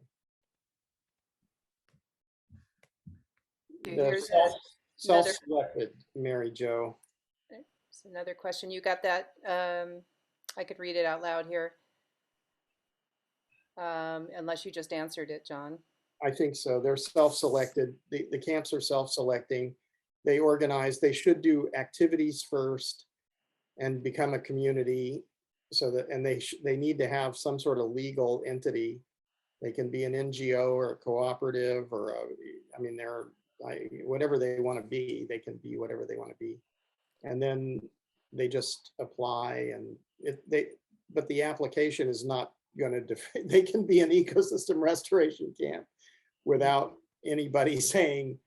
Here's Self-selected, Mary Jo. another question. You got that? I could read it out loud here. Unless you just answered it, John. I think so. They're self-selected. The camps are self-selecting. They organize. They should do activities first and become a community, so that, and they need to have some sort of legal entity. They can be an NGO or a cooperative, or they're whatever they want to be. They can be whatever they want to be, and then they just apply. And but the application is not going to. They can be an ecosystem restoration camp without anybody saying,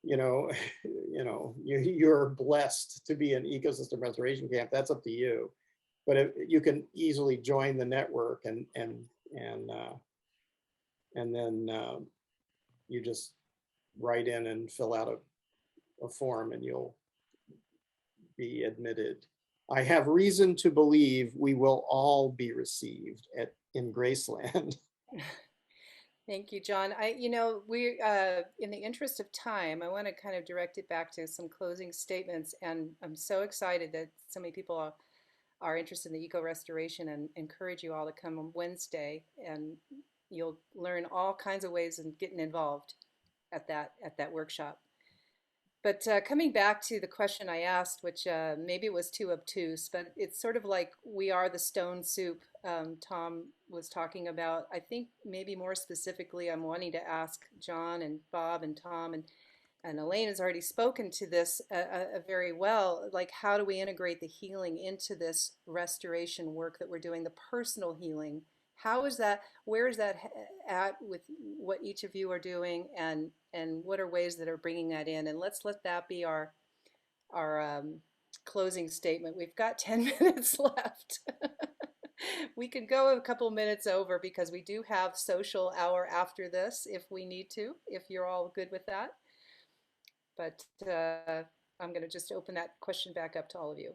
you're blessed to be an ecosystem restoration camp. That's up to you. But you can easily join the network, and then you just write in and fill out a form, and you'll be admitted. I have reason to believe we will all be received in Graceland. Thank you, John. We in the interest of time, I want to kind of direct it back to some closing statements, and I'm so excited that so many people are interested in the eco restoration, and encourage you all to come on Wednesday, and you'll learn all kinds of ways in getting involved at that workshop. But coming back to the question I asked, which maybe it was too obtuse, but it's sort of like we are the stone soup Tom was talking about. I think maybe more specifically, I'm wanting to ask John and Bob and Tom, and Elaine has already spoken to this very well, like how do we integrate the healing into this restoration work that we're doing, the personal healing? How is that, where is that at with what each of you are doing, and what are ways that are bringing that in? And let's let that be our closing statement. We've got 10 minutes left. We could go a couple minutes over because we do have social hour after this if we need to, if you're all good with that. But I'm going to just open that question back up to all of you.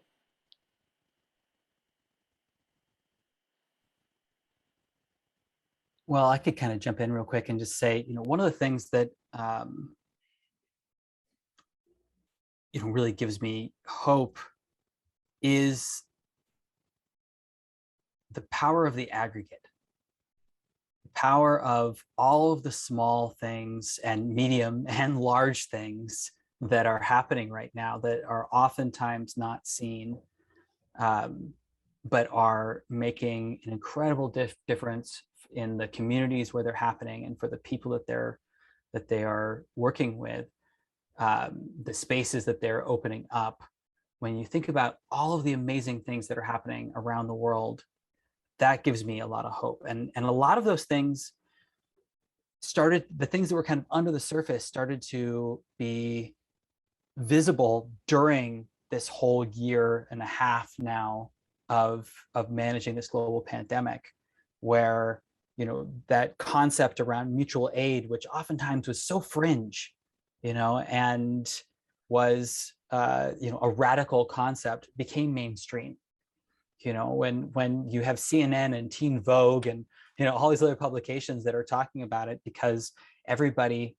Well, I could kind of jump in real quick and just say, one of the things that really gives me hope is the power of the aggregate, the power of all of the small things and medium and large things that are happening right now that are oftentimes not seen, but are making an incredible difference in the communities where they're happening and for the people that they are working with, the spaces that they're opening up. When you think about all of the amazing things that are happening around the world, that gives me a lot of hope. And a lot of those things the things that were kind of under the surface started to be visible during this whole year and a half now of managing this global pandemic, where that concept around mutual aid, which oftentimes was so fringe, and was a radical concept, became mainstream. When you have CNN and Teen Vogue and all these other publications that are talking about it, because everybody,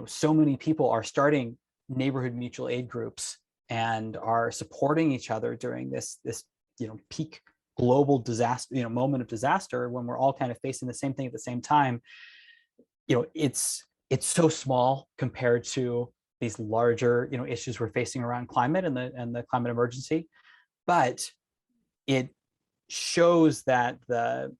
so many people are starting neighborhood mutual aid groups and are supporting each other during this peak global disaster, moment of disaster, when we're all kind of facing the same thing at the same time. It's so small compared to these larger issues we're facing around climate and the climate emergency, but it shows that the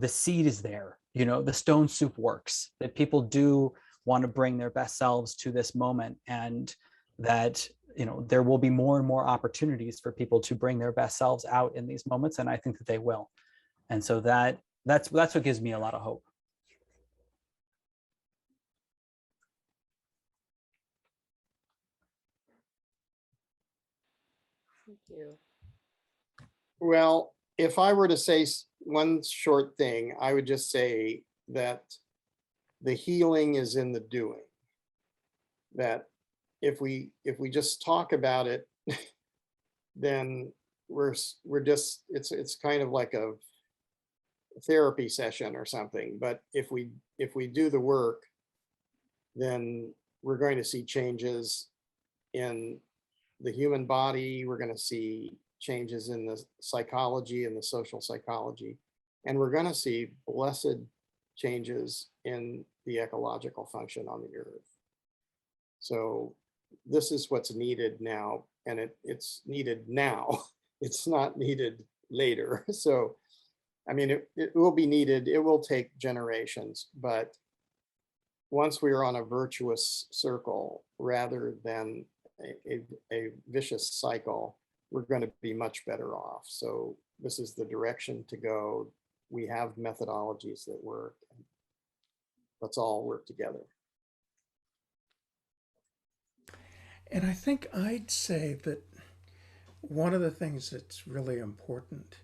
seed is there. The stone soup works, that people do want to bring their best selves to this moment, and that there will be more and more opportunities for people to bring their best selves out in these moments, and I think that they will. And so that's what gives me a lot of hope. Thank you. Well, if I were to say one short thing, I would just say that the healing is in the doing. That if we just talk about it, then we're just it's kind of like a therapy session or something. But if we do the work, then we're going to see changes in the human body. We're going to see changes in the psychology and the social psychology, and we're going to see blessed changes in the ecological function on the earth. So this is what's needed now, and it's needed now. It's not needed later. So, I mean, it will be needed. It will take generations, but once we are on a virtuous circle rather than a vicious cycle, we're going to be much better off. So this is the direction to go. We have methodologies that work. Let's all work together. And I think I'd say that one of the things that's really important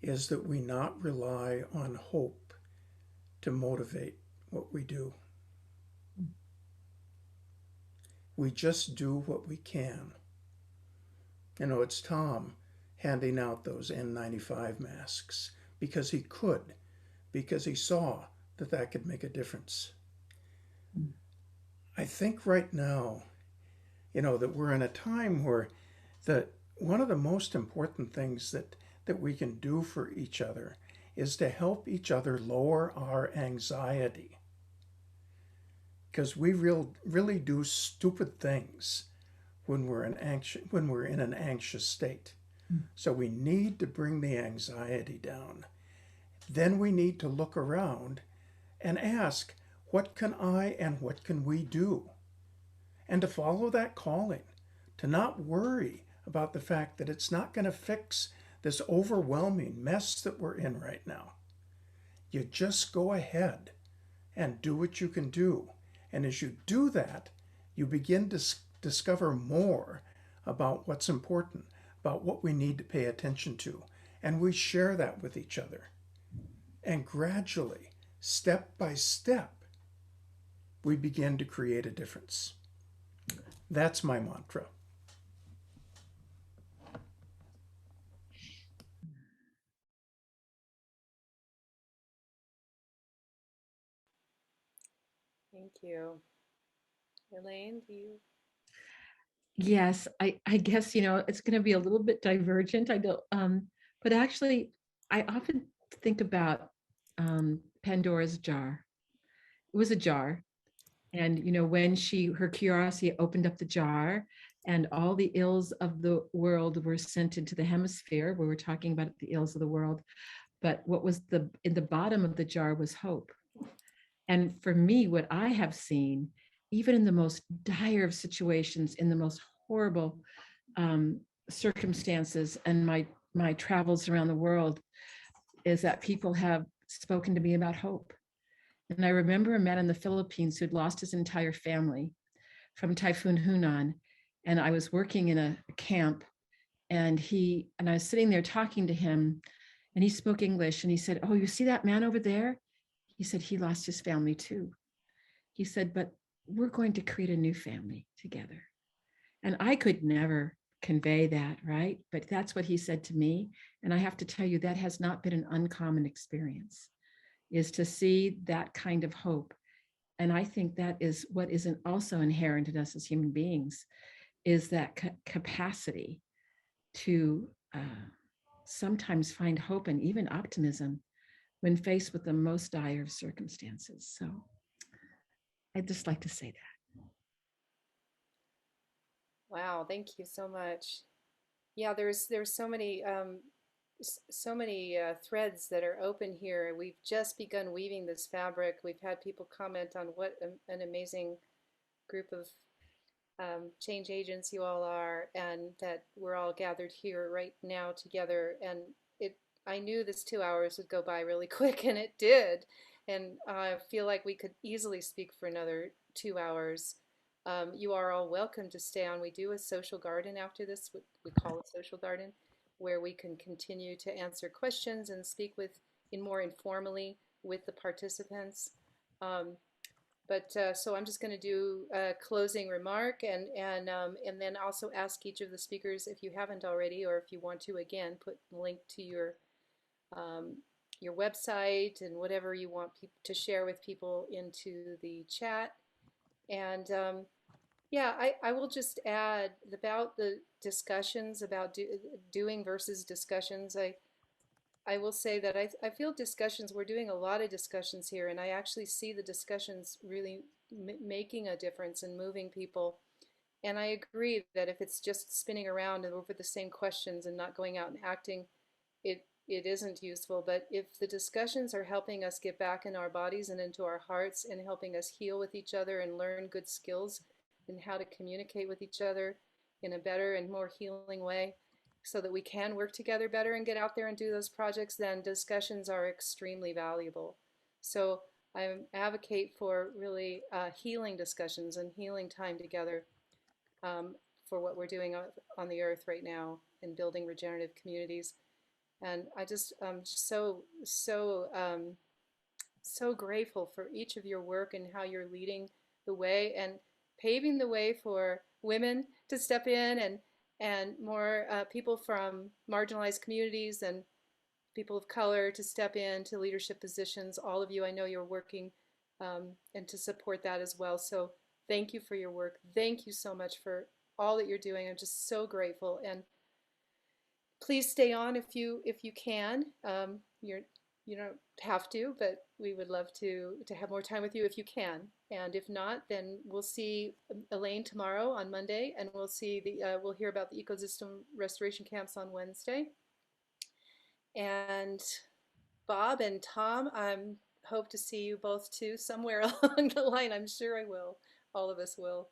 is that we not rely on hope to motivate what we do. We just do what we can. It's Tom handing out those N95 masks because he could, because he saw that could make a difference. I think right now, that we're in a time where one of the most important things that we can do for each other is to help each other lower our anxiety. Because we really do stupid things when we're in an anxious state. So we need to bring the anxiety down. Then we need to look around and ask, what can I and what can we do? And to follow that calling, to not worry about the fact that it's not going to fix this overwhelming mess that we're in right now. You just go ahead and do what you can do. And as you do that, you begin to discover more about what's important, about what we need to pay attention to. And we share that with each other. And gradually, step by step, we begin to create a difference. That's my mantra. Thank you. Elaine, do you? Yes, I guess, it's going to be a little bit divergent. I don't, but actually, I often think about Pandora's jar. It was a jar, And, you know, when her curiosity opened up the jar and all the ills of the world were sent into the hemisphere, we were talking about the ills of the world, but what was in the bottom of the jar was hope. And for me, what I have seen, even in the most dire of situations, in the most horrible circumstances, and my travels around the world, is that people have spoken to me about hope. And I remember a man in the Philippines who'd lost his entire family from Typhoon Hunan. And I was working in a camp, and I was sitting there talking to him, and he spoke English, and he said, "Oh, you see that man over there?" He said, "He lost his family too." He said, "But we're going to create a new family together." And I could never convey that, right? But that's what he said to me. And I have to tell you, that has not been an uncommon experience, is to see that kind of hope. And I think that is what isn't also inherent in us as human beings, is that capacity to sometimes find hope and even optimism when faced with the most dire of circumstances. So I'd just like to say that. Wow, thank you so much. Yeah, there's so many threads that are open here. We've just begun weaving this fabric. We've had people comment on what an amazing group of change agents you all are, and that we're all gathered here right now together. And I knew this 2 hours would go by really quick, and it did. And I feel like we could easily speak for another 2 hours. You are all welcome to stay on. We do a social garden after this, what we call a social garden, where we can continue to answer questions and speak in more informally with the participants. Um, so I'm just going to do a closing remark, and then also ask each of the speakers, if you haven't already, or if you want to again, put a link to um, your website and whatever you want to share with people into the chat. And yeah, I will just add about the discussions about doing versus discussions. I will say that I feel discussions, we're doing a lot of discussions here, and I actually see the discussions really making a difference and moving people. And I agree that if it's just spinning around and over the same questions and not going out and acting, it isn't useful. But if the discussions are helping us get back in our bodies and into our hearts, and helping us heal with each other and learn good skills in how to communicate with each other in a better and more healing way, so that we can work together better and get out there and do those projects, then discussions are extremely valuable. So I advocate for really healing discussions and healing time together, for what we're doing on the earth right now in building regenerative communities. And I just so grateful for each of your work and how you're leading the way and paving the way for women to step in, and more people from marginalized communities and people of color to step into leadership positions. All of you, I know you're working and to support that as well. So thank you for your work. Thank you so much for all that you're doing. I'm just so grateful. And please stay on if you can. You don't have to, but we would love to have more time with you if you can. And if not, then we'll see Elaine tomorrow on Monday, and we'll hear about the ecosystem restoration camps on Wednesday. And Bob and Tom, I hope to see you both too somewhere along the line. I'm sure I will. All of us will.